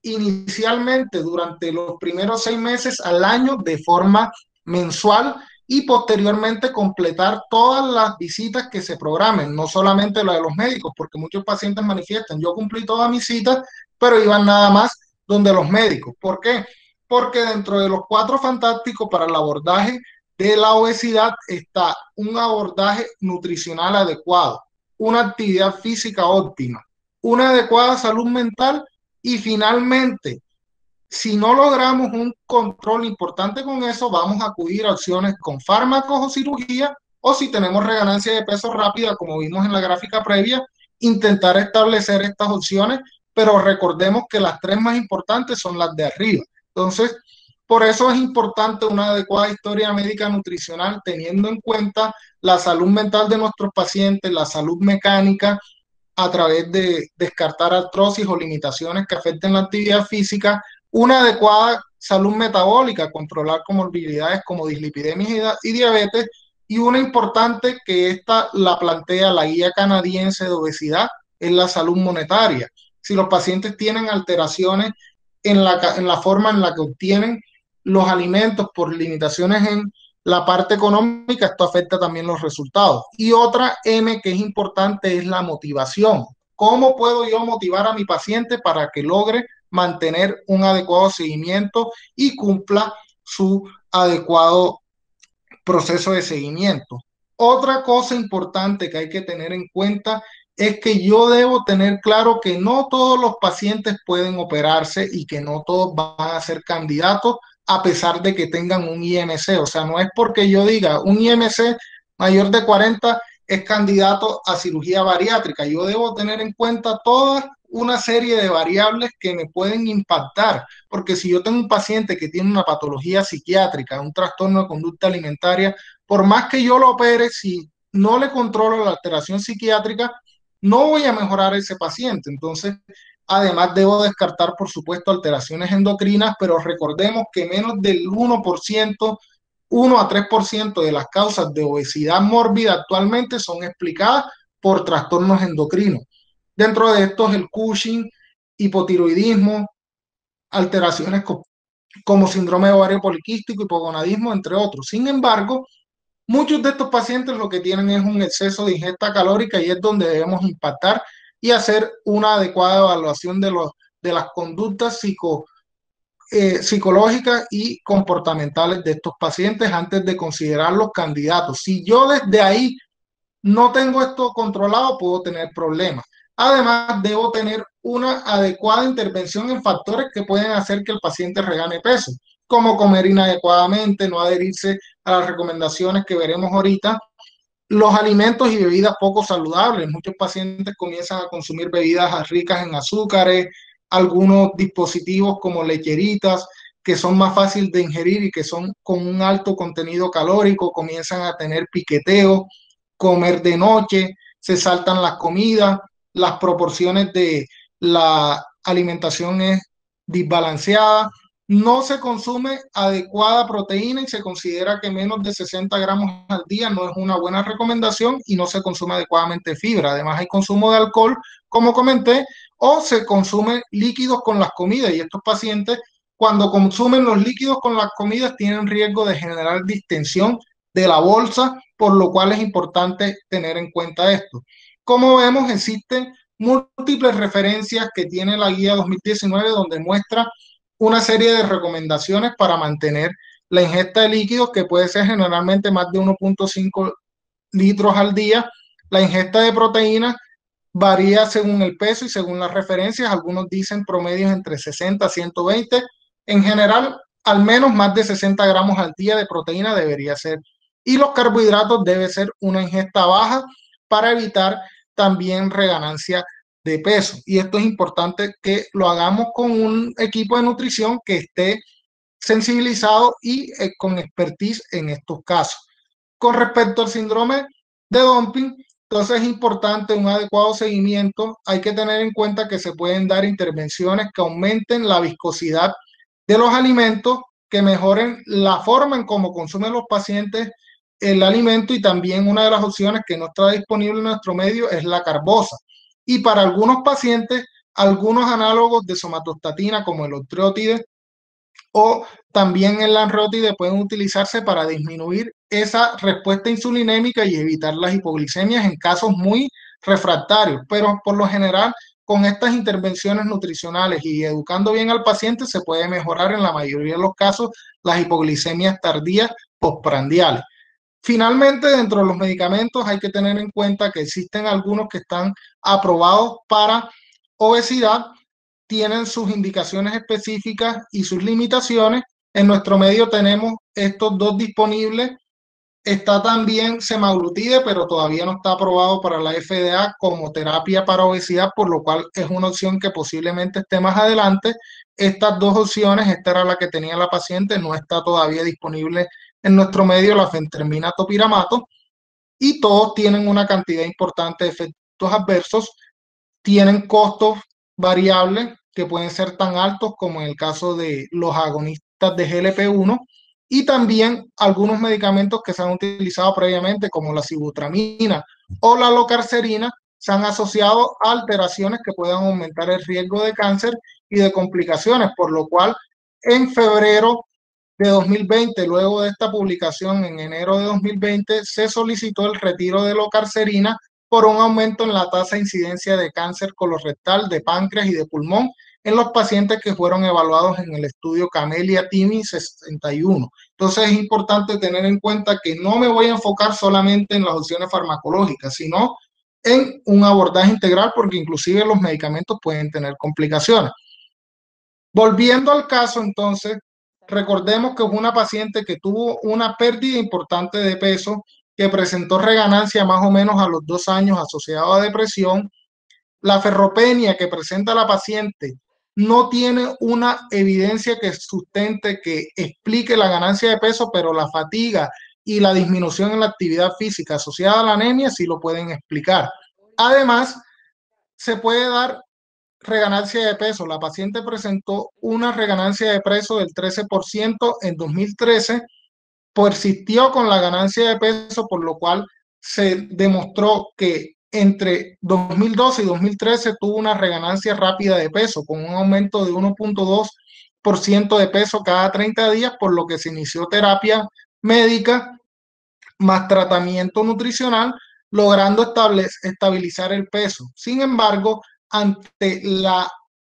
inicialmente durante los primeros 6 meses al año de forma mensual y posteriormente completar todas las visitas que se programen, no solamente la de los médicos, porque muchos pacientes manifiestan, yo cumplí todas mis citas, pero iban nada más donde los médicos. ¿Por qué? Porque dentro de los 4 fantásticos para el abordaje de la obesidad está un abordaje nutricional adecuado, una actividad física óptima, una adecuada salud mental y finalmente, si no logramos un control importante con eso, vamos a acudir a opciones con fármacos o cirugía, o si tenemos reganancia de peso rápida, como vimos en la gráfica previa, intentar establecer estas opciones, pero recordemos que las 3 más importantes son las de arriba. Entonces, por eso es importante una adecuada historia médica nutricional, teniendo en cuenta la salud mental de nuestros pacientes, la salud mecánica, a través de descartar artrosis o limitaciones que afecten la actividad física, una adecuada salud metabólica, controlar comorbilidades como dislipidemia y diabetes, y una importante que esta la plantea la guía canadiense de obesidad, es la salud monetaria. Si los pacientes tienen alteraciones en la forma en la que obtienen los alimentos por limitaciones en la parte económica, esto afecta también los resultados. Y otra M que es importante es la motivación. ¿Cómo puedo yo motivar a mi paciente para que logre mantener un adecuado seguimiento y cumpla su adecuado proceso de seguimiento? Otra cosa importante que hay que tener en cuenta es que yo debo tener claro que no todos los pacientes pueden operarse y que no todos van a ser candidatos a pesar de que tengan un IMC. O sea, no es porque yo diga un IMC mayor de 40 es candidato a cirugía bariátrica. Yo debo tener en cuenta toda una serie de variables que me pueden impactar, porque si yo tengo un paciente que tiene una patología psiquiátrica, un trastorno de conducta alimentaria, por más que yo lo opere, si no le controlo la alteración psiquiátrica, no voy a mejorar a ese paciente. Entonces, además debo descartar, por supuesto, alteraciones endocrinas, pero recordemos que menos del 1%, 1 a 3% de las causas de obesidad mórbida actualmente son explicadas por trastornos endocrinos. Dentro de estos, el Cushing, hipotiroidismo, alteraciones como síndrome de ovario poliquístico, hipogonadismo, entre otros. Sin embargo, muchos de estos pacientes lo que tienen es un exceso de ingesta calórica y es donde debemos impactar y hacer una adecuada evaluación de las conductas psicológicas y comportamentales de estos pacientes antes de considerarlos candidatos. Si yo desde ahí no tengo esto controlado, puedo tener problemas. Además, debo tener una adecuada intervención en factores que pueden hacer que el paciente regane peso, como comer inadecuadamente, no adherirse a las recomendaciones que veremos ahorita, los alimentos y bebidas poco saludables. Muchos pacientes comienzan a consumir bebidas ricas en azúcares, algunos dispositivos como lecheritas, que son más fáciles de ingerir y que son con un alto contenido calórico, comienzan a tener piqueteo, comer de noche, se saltan las comidas, las proporciones de la alimentación es desbalanceada, no se consume adecuada proteína y se considera que menos de 60 gramos al día no es una buena recomendación y no se consume adecuadamente fibra. Además hay consumo de alcohol, como comenté, o se consume líquidos con las comidas y estos pacientes cuando consumen los líquidos con las comidas tienen riesgo de generar distensión de la bolsa, por lo cual es importante tener en cuenta esto. Como vemos, existen múltiples referencias que tiene la guía 2019 donde muestra una serie de recomendaciones para mantener la ingesta de líquidos que puede ser generalmente más de 1.5 litros al día. La ingesta de proteínas varía según el peso y según las referencias. Algunos dicen promedios entre 60 a 120. En general, al menos más de 60 gramos al día de proteína debería ser. Y los carbohidratos debe ser una ingesta baja para evitar también reganancia de peso. Y esto es importante que lo hagamos con un equipo de nutrición que esté sensibilizado y con expertise en estos casos. Con respecto al síndrome de dumping, entonces es importante un adecuado seguimiento. Hay que tener en cuenta que se pueden dar intervenciones que aumenten la viscosidad de los alimentos, que mejoren la forma en cómo consumen los pacientes el alimento y también una de las opciones que no está disponible en nuestro medio es la carbosa. Y para algunos pacientes, algunos análogos de somatostatina como el octreotide o también el lanreotide pueden utilizarse para disminuir esa respuesta insulinémica y evitar las hipoglicemias en casos muy refractarios. Pero por lo general, con estas intervenciones nutricionales y educando bien al paciente, se puede mejorar en la mayoría de los casos las hipoglicemias tardías postprandiales. Finalmente, dentro de los medicamentos hay que tener en cuenta que existen algunos que están aprobados para obesidad, tienen sus indicaciones específicas y sus limitaciones. En nuestro medio tenemos estos dos disponibles. Está también semaglutide, pero todavía no está aprobado para la FDA como terapia para obesidad, por lo cual es una opción que posiblemente esté más adelante. Estas dos opciones, esta era la que tenía la paciente, no está todavía disponible en nuestro medio, la fentermina topiramato, y todos tienen una cantidad importante de efectos adversos, tienen costos variables que pueden ser tan altos como en el caso de los agonistas de GLP-1 y también algunos medicamentos que se han utilizado previamente como la sibutramina o la locarcerina se han asociado a alteraciones que puedan aumentar el riesgo de cáncer y de complicaciones, por lo cual en febrero de 2020, luego de esta publicación en enero de 2020, se solicitó el retiro de locarcerina por un aumento en la tasa de incidencia de cáncer colorectal, de páncreas y de pulmón en los pacientes que fueron evaluados en el estudio Camellia-TIMI 61. Entonces es importante tener en cuenta que no me voy a enfocar solamente en las opciones farmacológicas, sino en un abordaje integral porque inclusive los medicamentos pueden tener complicaciones. Volviendo al caso, entonces, recordemos que fue una paciente que tuvo una pérdida importante de peso, que presentó reganancia más o menos a los 2 años asociado a depresión. La ferropenia que presenta la paciente no tiene una evidencia que sustente, que explique la ganancia de peso, pero la fatiga y la disminución en la actividad física asociada a la anemia sí lo pueden explicar. Además, se puede dar reganancia de peso. La paciente presentó una reganancia de peso del 13% en 2013, persistió con la ganancia de peso, por lo cual se demostró que entre 2012 y 2013 tuvo una reganancia rápida de peso, con un aumento de 1.2% de peso cada 30 días, por lo que se inició terapia médica más tratamiento nutricional logrando estabilizar el peso. Sin embargo, ante la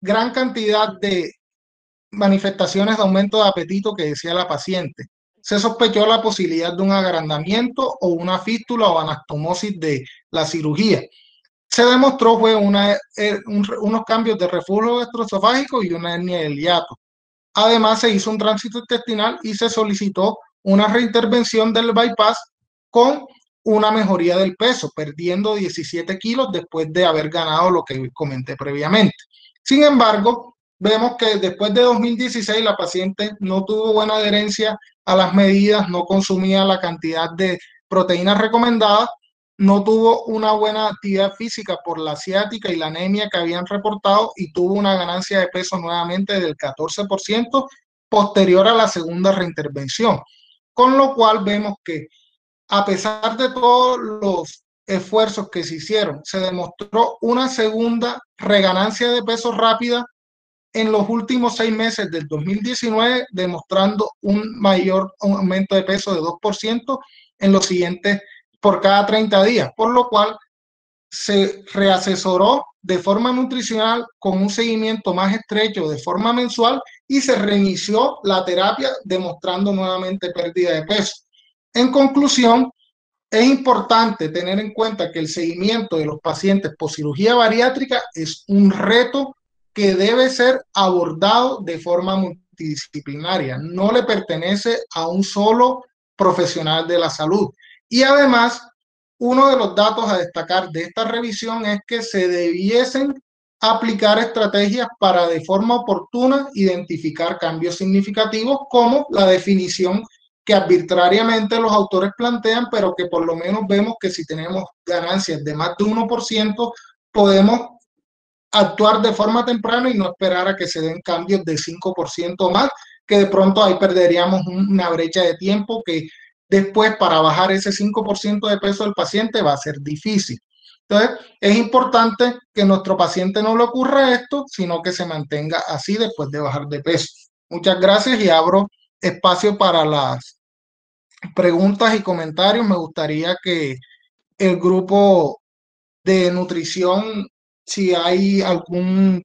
gran cantidad de manifestaciones de aumento de apetito que decía la paciente, se sospechó la posibilidad de un agrandamiento o una fístula o anastomosis de la cirugía. Se demostró fue unos cambios de reflujo gastroesofágico y una hernia del hiato. Además, se hizo un tránsito intestinal y se solicitó una reintervención del bypass con una mejoría del peso, perdiendo 17 kilos después de haber ganado lo que comenté previamente. Sin embargo, vemos que después de 2016 la paciente no tuvo buena adherencia a las medidas, no consumía la cantidad de proteínas recomendadas, no tuvo una buena actividad física por la ciática y la anemia que habían reportado y tuvo una ganancia de peso nuevamente del 14% posterior a la segunda reintervención. Con lo cual vemos que a pesar de todos los esfuerzos que se hicieron, se demostró una segunda reganancia de peso rápida en los últimos 6 meses del 2019, demostrando un mayor aumento de peso de 2% en los siguientes por cada 30 días, por lo cual se reasesoró de forma nutricional con un seguimiento más estrecho de forma mensual y se reinició la terapia demostrando nuevamente pérdida de peso. En conclusión, es importante tener en cuenta que el seguimiento de los pacientes por cirugía bariátrica es un reto que debe ser abordado de forma multidisciplinaria. No le pertenece a un solo profesional de la salud. Y además, uno de los datos a destacar de esta revisión es que se debiesen aplicar estrategias para de forma oportuna identificar cambios significativos como la definición que arbitrariamente los autores plantean, pero que por lo menos vemos que si tenemos ganancias de más de 1%, podemos actuar de forma temprana y no esperar a que se den cambios de 5% más, que de pronto ahí perderíamos una brecha de tiempo que después para bajar ese 5% de peso del paciente va a ser difícil. Entonces, es importante que a nuestro paciente no le ocurra esto, sino que se mantenga así después de bajar de peso. Muchas gracias y abro espacio para las preguntas y comentarios. Me gustaría que el grupo de nutrición, si hay alguna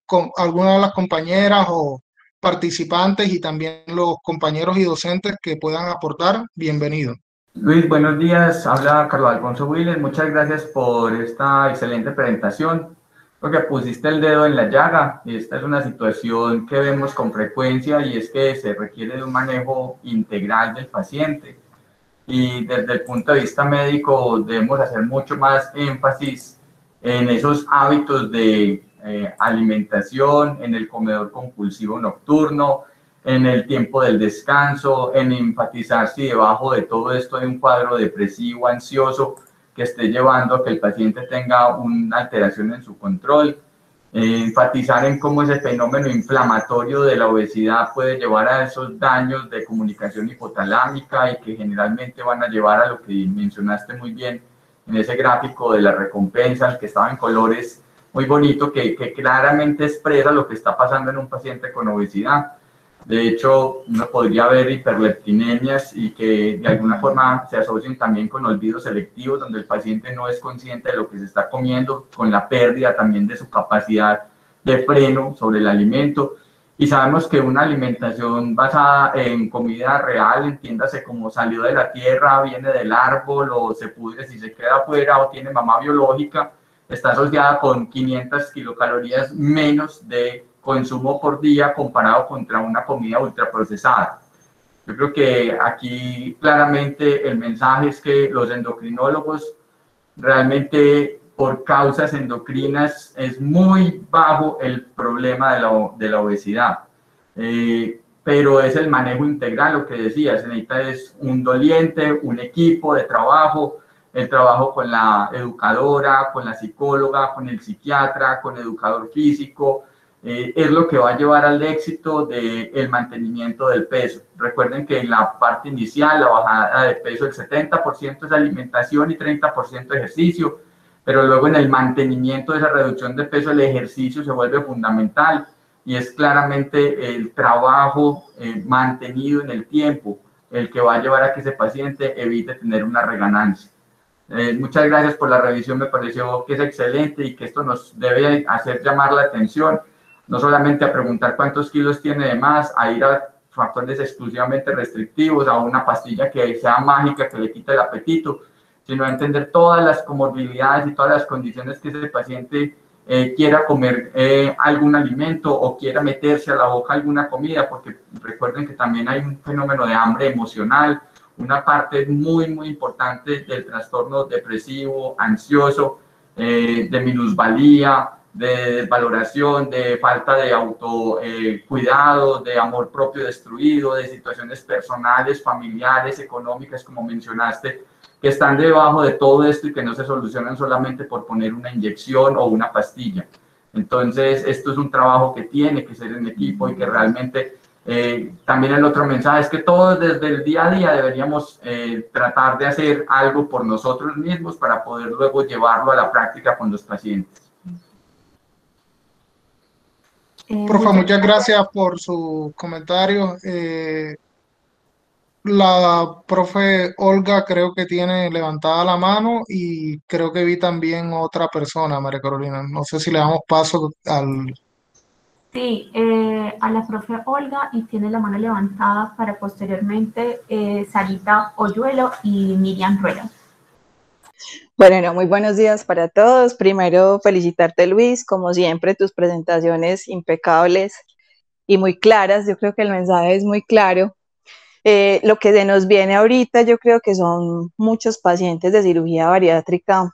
de las compañeras o participantes y también los compañeros y docentes que puedan aportar, bienvenido. Luis, buenos días. Habla Carlos Alfonso Willes. Muchas gracias por esta excelente presentación. Porque pusiste el dedo en la llaga. Esta es una situación que vemos con frecuencia y es que se requiere de un manejo integral del paciente. Y desde el punto de vista médico debemos hacer mucho más énfasis en esos hábitos de alimentación, en el comedor compulsivo nocturno, en el tiempo del descanso, en enfatizar si debajo de todo esto hay un cuadro depresivo, ansioso, que esté llevando a que el paciente tenga una alteración en su control, enfatizar en cómo ese fenómeno inflamatorio de la obesidad puede llevar a esos daños de comunicación hipotalámica y que generalmente van a llevar a lo que mencionaste muy bien en ese gráfico de las recompensas que estaba en colores muy bonito, que claramente expresa lo que está pasando en un paciente con obesidad. De hecho, uno podría ver hiperleptinemias y que de alguna forma se asocian también con olvidos selectivos, donde el paciente no es consciente de lo que se está comiendo, con la pérdida también de su capacidad de freno sobre el alimento. Y sabemos que una alimentación basada en comida real, entiéndase como salió de la tierra, viene del árbol o se pudre si se queda afuera o tiene mamá biológica, está asociada con 500 kilocalorías menos de consumo por día comparado contra una comida ultraprocesada. Yo creo que aquí claramente el mensaje es que los endocrinólogos realmente por causas endocrinas es muy bajo el problema de la obesidad. Pero es el manejo integral, lo que decía, se necesita es un doliente, un equipo de trabajo, el trabajo con la educadora, con la psicóloga, con el psiquiatra, con el educador físico, es lo que va a llevar al éxito del mantenimiento del peso. Recuerden que en la parte inicial, la bajada de peso, el 70% es alimentación y 30% ejercicio, pero luego en el mantenimiento de esa reducción de peso, el ejercicio se vuelve fundamental y es claramente el trabajo mantenido en el tiempo el que va a llevar a que ese paciente evite tener una reganancia. Muchas gracias por la revisión, me pareció que es excelente y que esto nos debe hacer llamar la atención, no solamente a preguntar cuántos kilos tiene de más, a ir a factores exclusivamente restrictivos, a una pastilla que sea mágica, que le quite el apetito, sino a entender todas las comorbilidades y todas las condiciones que ese paciente quiera comer algún alimento o quiera meterse a la boca alguna comida, porque recuerden que también hay un fenómeno de hambre emocional, una parte muy, muy importante del trastorno depresivo, ansioso, de minusvalía, de valoración, de falta de autocuidado, de amor propio destruido, de situaciones personales, familiares, económicas, como mencionaste, que están debajo de todo esto y que no se solucionan solamente por poner una inyección o una pastilla. Entonces, esto es un trabajo que tiene que ser en equipo y que realmente también el otro mensaje es que todos desde el día a día deberíamos tratar de hacer algo por nosotros mismos para poder luego llevarlo a la práctica con los pacientes. Profe, muchas gracias por su comentario. La profe Olga creo que tiene levantada la mano y creo que vi también otra persona, María Carolina. No sé si le damos paso al... Sí, a la profe Olga y tiene la mano levantada para posteriormente Sarita Oyuelo y Miriam Rueda. Bueno, no, muy buenos días para todos. Primero, felicitarte, Luis, como siempre, tus presentaciones impecables y muy claras. Yo creo que el mensaje es muy claro. Lo que se nos viene ahorita, yo creo que son muchos pacientes de cirugía bariátrica,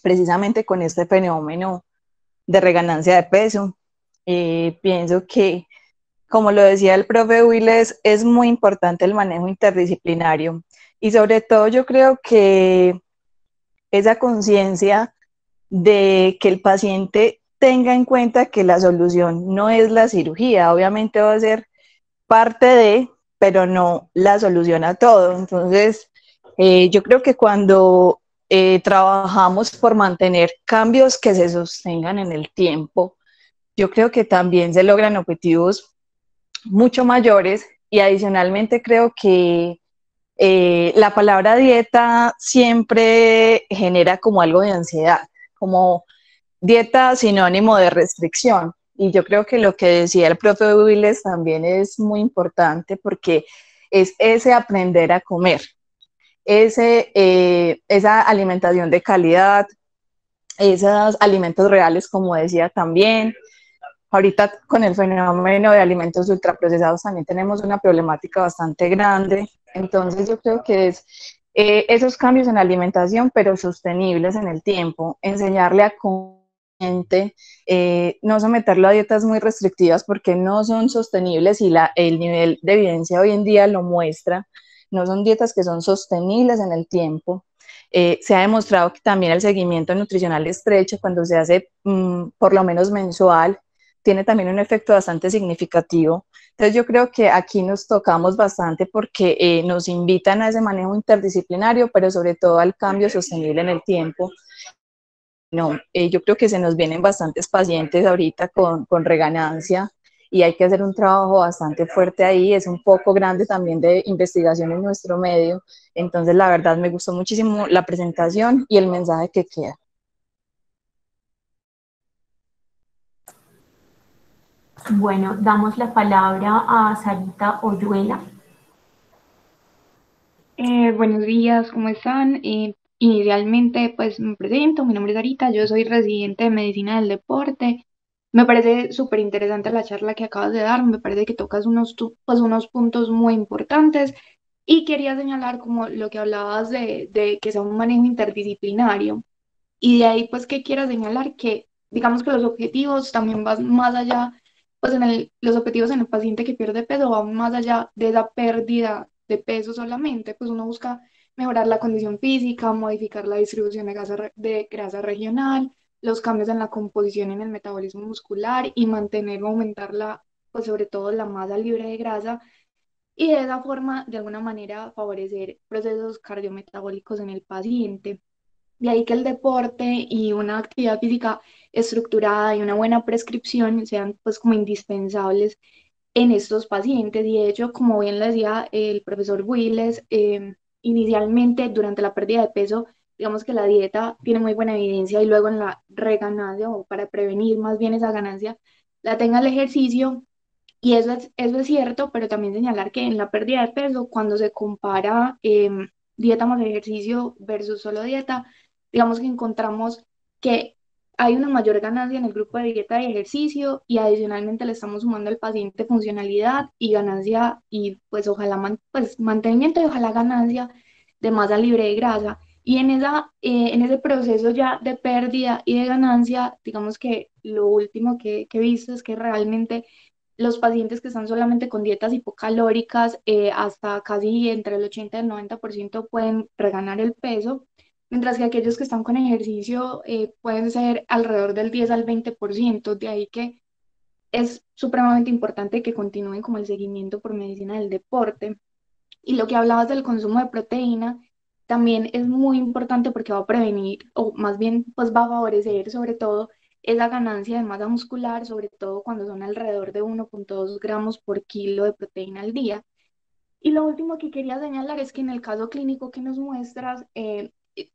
precisamente con este fenómeno de reganancia de peso. Pienso que, como lo decía el profe Willes, es muy importante el manejo interdisciplinario y sobre todo yo creo que esa conciencia de que el paciente tenga en cuenta que la solución no es la cirugía, obviamente va a ser parte de, pero no la solución a todo. Entonces, yo creo que cuando trabajamos por mantener cambios que se sostengan en el tiempo, yo creo que también se logran objetivos mucho mayores y adicionalmente creo que la palabra dieta siempre genera como algo de ansiedad, como dieta sinónimo de restricción. Y yo creo que lo que decía el profe Willes también es muy importante porque es ese aprender a comer, esa alimentación de calidad, esos alimentos reales, como decía también. Ahorita con el fenómeno de alimentos ultraprocesados también tenemos una problemática bastante grande. Entonces yo creo que es esos cambios en la alimentación, pero sostenibles en el tiempo, enseñarle a gente, no someterlo a dietas muy restrictivas porque no son sostenibles y el nivel de evidencia hoy en día lo muestra. No son dietas que son sostenibles en el tiempo. Se ha demostrado que también el seguimiento nutricional estrecho, cuando se hace por lo menos mensual, tiene también un efecto bastante significativo. Entonces yo creo que aquí nos tocamos bastante porque nos invitan a ese manejo interdisciplinario, pero sobre todo al cambio sostenible en el tiempo. No, yo creo que se nos vienen bastantes pacientes ahorita con reganancia y hay que hacer un trabajo bastante fuerte ahí. Es un poco grande también de investigación en nuestro medio. Entonces, la verdad, me gustó muchísimo la presentación y el mensaje que queda. Bueno, damos la palabra a Sarita Oyuela. Buenos días, ¿cómo están? Inicialmente, pues me presento, mi nombre es Sarita, yo soy residente de Medicina del Deporte. Me parece súper interesante la charla que acabas de dar, me parece que tocas pues unos puntos muy importantes y quería señalar como lo que hablabas de que sea un manejo interdisciplinario y de ahí pues que quiero señalar que digamos que los objetivos también van más allá, pues los objetivos en el paciente que pierde peso van más allá de esa pérdida de peso solamente, pues uno busca mejorar la condición física, modificar la distribución de grasa regional, los cambios en la composición y en el metabolismo muscular y mantener o aumentar pues sobre todo la masa libre de grasa y de esa forma, de alguna manera, favorecer procesos cardiometabólicos en el paciente. De ahí que el deporte y una actividad física estructurada y una buena prescripción sean pues como indispensables en estos pacientes. Y de hecho, como bien le decía el profesor Willes, inicialmente durante la pérdida de peso, digamos que la dieta tiene muy buena evidencia y luego en la reganancia o para prevenir más bien esa ganancia, la tenga el ejercicio. Y eso es cierto, pero también señalar que en la pérdida de peso, cuando se compara dieta más ejercicio versus solo dieta, digamos que encontramos que hay una mayor ganancia en el grupo de dieta y ejercicio y adicionalmente le estamos sumando al paciente funcionalidad y ganancia y pues ojalá pues, mantenimiento y ojalá ganancia de masa libre de grasa. Y en ese proceso ya de pérdida y de ganancia, digamos que lo último que he visto es que realmente los pacientes que están solamente con dietas hipocalóricas, hasta casi entre el 80 y el 90% pueden reganar el peso, mientras que aquellos que están con ejercicio pueden ser alrededor del 10 al 20%, de ahí que es supremamente importante que continúen como el seguimiento por medicina del deporte. Y lo que hablabas del consumo de proteína también es muy importante porque va a prevenir, o más bien pues va a favorecer sobre todo esa ganancia de masa muscular, sobre todo cuando son alrededor de 1,2 gramos por kilo de proteína al día. Y lo último que quería señalar es que en el caso clínico que nos muestras,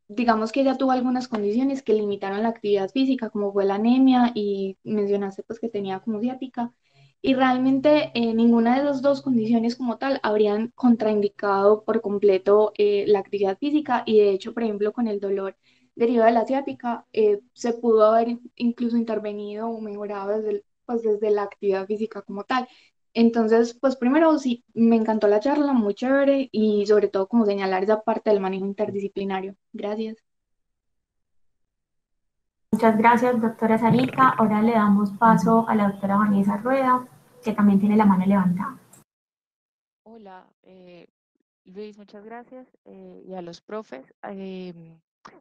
digamos que ella tuvo algunas condiciones que limitaron la actividad física, como fue la anemia y mencionaste pues que tenía como ciática. Y realmente ninguna de esas dos condiciones como tal habrían contraindicado por completo la actividad física y de hecho, por ejemplo, con el dolor derivado de la ciática, se pudo haber incluso intervenido o mejorado pues, desde la actividad física como tal. Entonces, pues primero sí, me encantó la charla, muy chévere y sobre todo como señalar esa parte del manejo interdisciplinario. Gracias. Muchas gracias, doctora Sarita. Ahora le damos paso a la doctora Vanessa Rueda, que también tiene la mano levantada. Hola, Luis, muchas gracias. Y a los profes.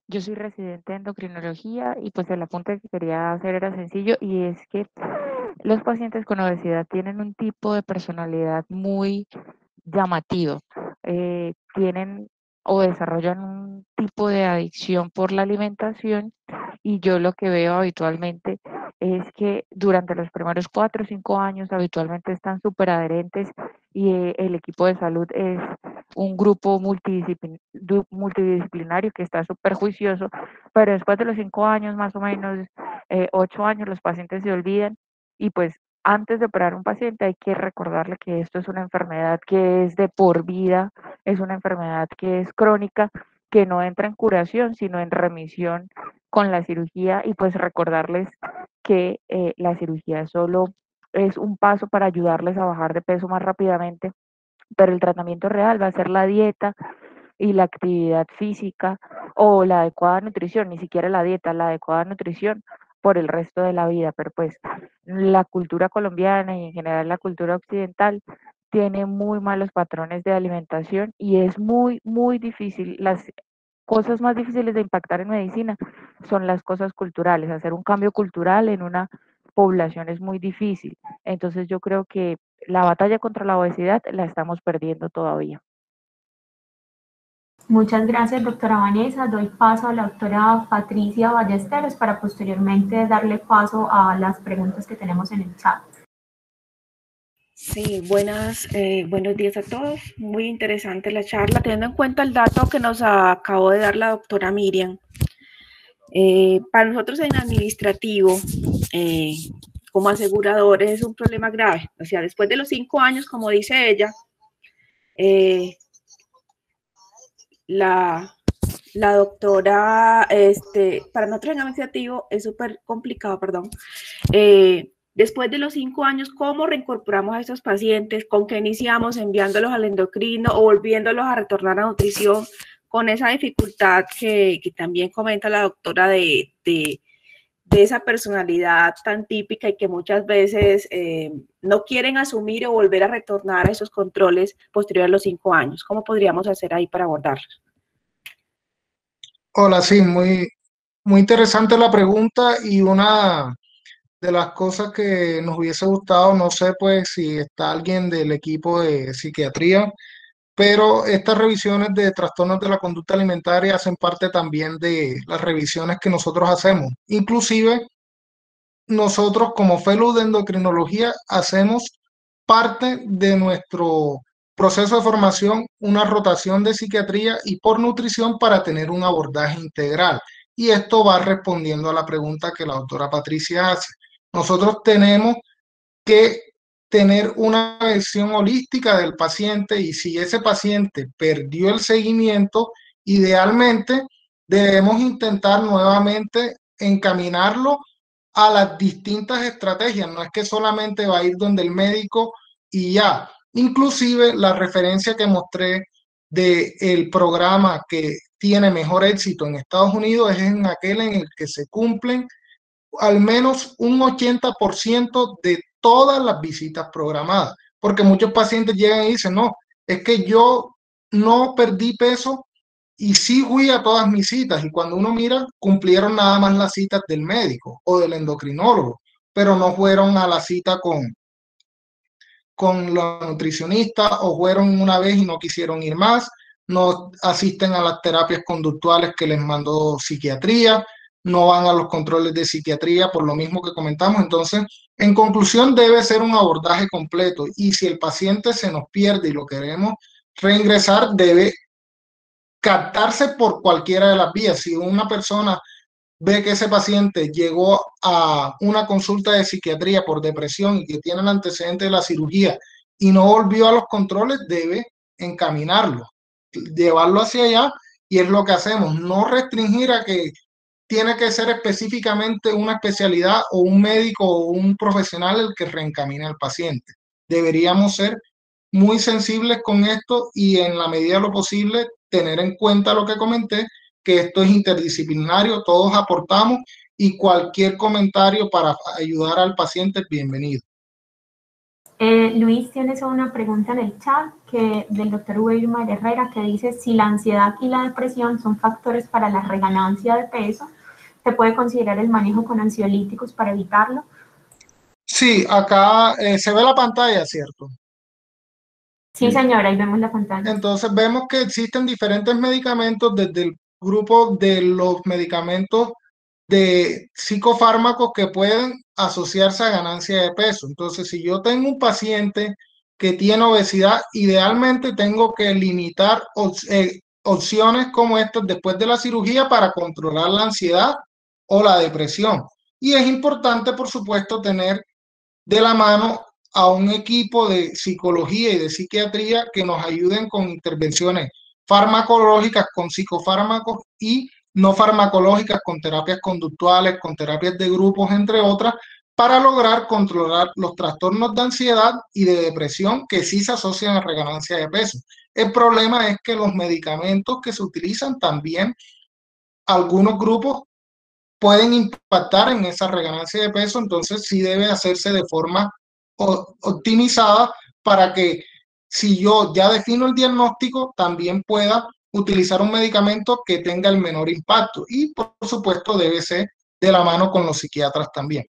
Yo soy residente de endocrinología y pues el apunte que quería hacer era sencillo y es que los pacientes con obesidad tienen un tipo de personalidad muy llamativo. Tienen o desarrollan un tipo de adicción por la alimentación y yo lo que veo habitualmente es que durante los primeros 4 o 5 años habitualmente están súper adherentes y el equipo de salud es un grupo multidisciplinario que está súper juicioso, pero después de los 5 años, más o menos 8 años, los pacientes se olvidan y pues antes de operar a un paciente hay que recordarle que esto es una enfermedad que es de por vida, es una enfermedad que es crónica, que no entra en curación, sino en remisión con la cirugía y pues recordarles que la cirugía solo es un paso para ayudarles a bajar de peso más rápidamente, pero el tratamiento real va a ser la dieta y la actividad física o la adecuada nutrición, ni siquiera la dieta, la adecuada nutrición por el resto de la vida. Pero pues la cultura colombiana y en general la cultura occidental tiene muy malos patrones de alimentación y es muy, muy difícil. Las cosas más difíciles de impactar en medicina son las cosas culturales. Hacer un cambio cultural en una población es muy difícil. Entonces yo creo que la batalla contra la obesidad la estamos perdiendo todavía. Muchas gracias, doctora Vanessa. Doy paso a la doctora Patricia Ballesteros para posteriormente darle paso a las preguntas que tenemos en el chat. Sí, buenos días a todos. Muy interesante la charla, teniendo en cuenta el dato que nos acabó de dar la doctora Miriam. Para nosotros en administrativo, como aseguradores, es un problema grave. O sea, después de los 5 años, como dice ella, la doctora, para nosotros en administrativo es súper complicado, perdón. Después de los 5 años, ¿cómo reincorporamos a estos pacientes? ¿Con qué iniciamos? ¿Enviándolos al endocrino o volviéndolos a retornar a nutrición? Con esa dificultad que también comenta la doctora de esa personalidad tan típica y que muchas veces no quieren asumir o volver a retornar a esos controles posteriores a los 5 años. ¿Cómo podríamos hacer ahí para abordarlos? Hola, sí, muy interesante la pregunta y una de las cosas que nos hubiese gustado, no sé pues si está alguien del equipo de psiquiatría, pero estas revisiones de trastornos de la conducta alimentaria hacen parte también de las revisiones que nosotros hacemos. Inclusive nosotros como fellow de endocrinología hacemos parte de nuestro proceso de formación, una rotación de psiquiatría y por nutrición para tener un abordaje integral. Y esto va respondiendo a la pregunta que la doctora Patricia hace. Nosotros tenemos que tener una visión holística del paciente y si ese paciente perdió el seguimiento, idealmente debemos intentar nuevamente encaminarlo a las distintas estrategias. No es que solamente va a ir donde el médico y ya. Inclusive la referencia que mostré del programa que tiene mejor éxito en Estados Unidos es en aquel en el que se cumplen al menos un 80% de todas las visitas programadas, porque muchos pacientes llegan y dicen, no, es que yo no perdí peso y sí fui a todas mis citas y cuando uno mira, cumplieron nada más las citas del médico o del endocrinólogo, pero no fueron a la cita con la nutricionista o fueron una vez y no quisieron ir más, no asisten a las terapias conductuales que les mandó psiquiatría, no van a los controles de psiquiatría por lo mismo que comentamos. Entonces, en conclusión, debe ser un abordaje completo y si el paciente se nos pierde y lo queremos reingresar, debe captarse por cualquiera de las vías. Si una persona ve que ese paciente llegó a una consulta de psiquiatría por depresión y que tiene el antecedente de la cirugía y no volvió a los controles, debe encaminarlo, llevarlo hacia allá y es lo que hacemos, no restringir a que tiene que ser específicamente una especialidad o un médico o un profesional el que reencamine al paciente. Deberíamos ser muy sensibles con esto y en la medida de lo posible tener en cuenta lo que comenté, que esto es interdisciplinario, todos aportamos y cualquier comentario para ayudar al paciente es bienvenido. Luis, tienes una pregunta en el chat del doctor Wilmer Herrera que dice si la ansiedad y la depresión son factores para la reganancia de peso, ¿se puede considerar el manejo con ansiolíticos para evitarlo? Sí, acá se ve la pantalla, ¿cierto? Sí, señora, ahí vemos la pantalla. Entonces vemos que existen diferentes medicamentos desde el grupo de los medicamentos de psicofármacos que pueden asociarse a ganancia de peso. Entonces, si yo tengo un paciente que tiene obesidad, idealmente tengo que limitar opciones como estas después de la cirugía para controlar la ansiedad o la depresión. Y es importante, por supuesto, tener de la mano a un equipo de psicología y de psiquiatría que nos ayuden con intervenciones farmacológicas, con psicofármacos y no farmacológicas, con terapias conductuales, con terapias de grupos, entre otras, para lograr controlar los trastornos de ansiedad y de depresión que sí se asocian a reganancia de peso. El problema es que los medicamentos que se utilizan también, algunos grupos pueden impactar en esa reganancia de peso, entonces sí debe hacerse de forma optimizada para que si yo ya defino el diagnóstico, también pueda utilizar un medicamento que tenga el menor impacto y por supuesto debe ser de la mano con los psiquiatras también.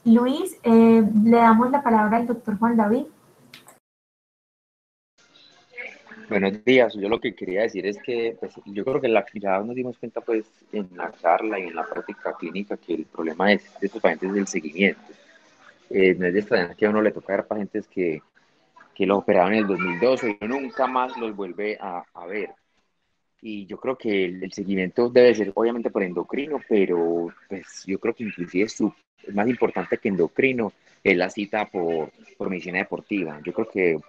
Luis, le damos la palabra al doctor Juan David. Buenos días, yo lo que quería decir es que pues, yo creo que ya nos dimos cuenta pues en la charla y en la práctica clínica que el problema de estos pacientes es el seguimiento. No es de extrañar que a uno le toca ver pacientes que los operaron en el 2012 y nunca más los vuelve a ver. Y yo creo que el seguimiento debe ser obviamente por endocrino, pero pues yo creo que inclusive es más importante que endocrino es la cita por medicina deportiva. Yo creo que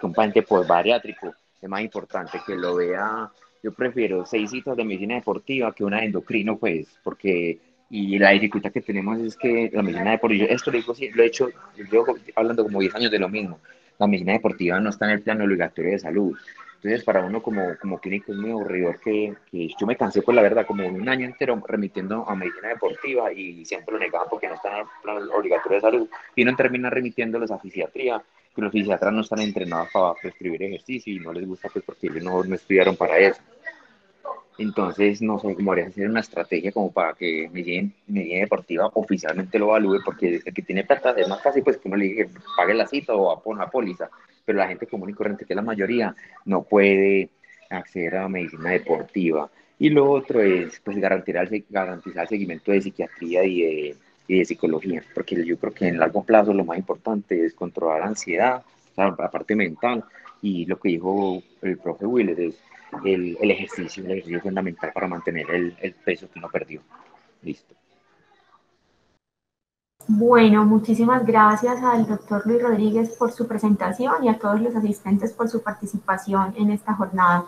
un paciente por bariátrico es más importante que lo vea. Yo prefiero 6 citas de medicina deportiva que una de endocrino, pues, porque y la dificultad que tenemos es que la medicina deportiva, esto lo digo, lo he hecho, yo hablando como 10 años de lo mismo, la medicina deportiva no está en el plan obligatorio de salud. Entonces, para uno como clínico es muy aburrido que yo me cansé, pues la verdad, como un año entero remitiendo a medicina deportiva y siempre lo negaban porque no está en el plan obligatorio de salud. Y uno termina remitiéndolos a fisiatría, que los fisiatras no están entrenados para prescribir ejercicio y no les gusta pues porque no estudiaron para eso. Entonces, no sé, cómo habría que hacer una estrategia como para que medicina deportiva oficialmente lo evalúe, porque el que tiene plata es más fácil pues que uno le diga que pague la cita o pone una póliza, pero la gente común y corriente, que es la mayoría, no puede acceder a medicina deportiva. Y lo otro es pues garantizar el seguimiento de psiquiatría y de psicología, porque yo creo que en largo plazo lo más importante es controlar la ansiedad, o sea, la parte mental, y lo que dijo el profe Willer es el ejercicio es fundamental para mantener el peso que uno perdió. Listo. Bueno, muchísimas gracias al doctor Luis Rodríguez por su presentación y a todos los asistentes por su participación en esta jornada.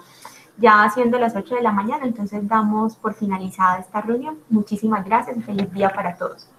Ya siendo las 8 de la mañana, entonces damos por finalizada esta reunión. Muchísimas gracias y feliz día para todos.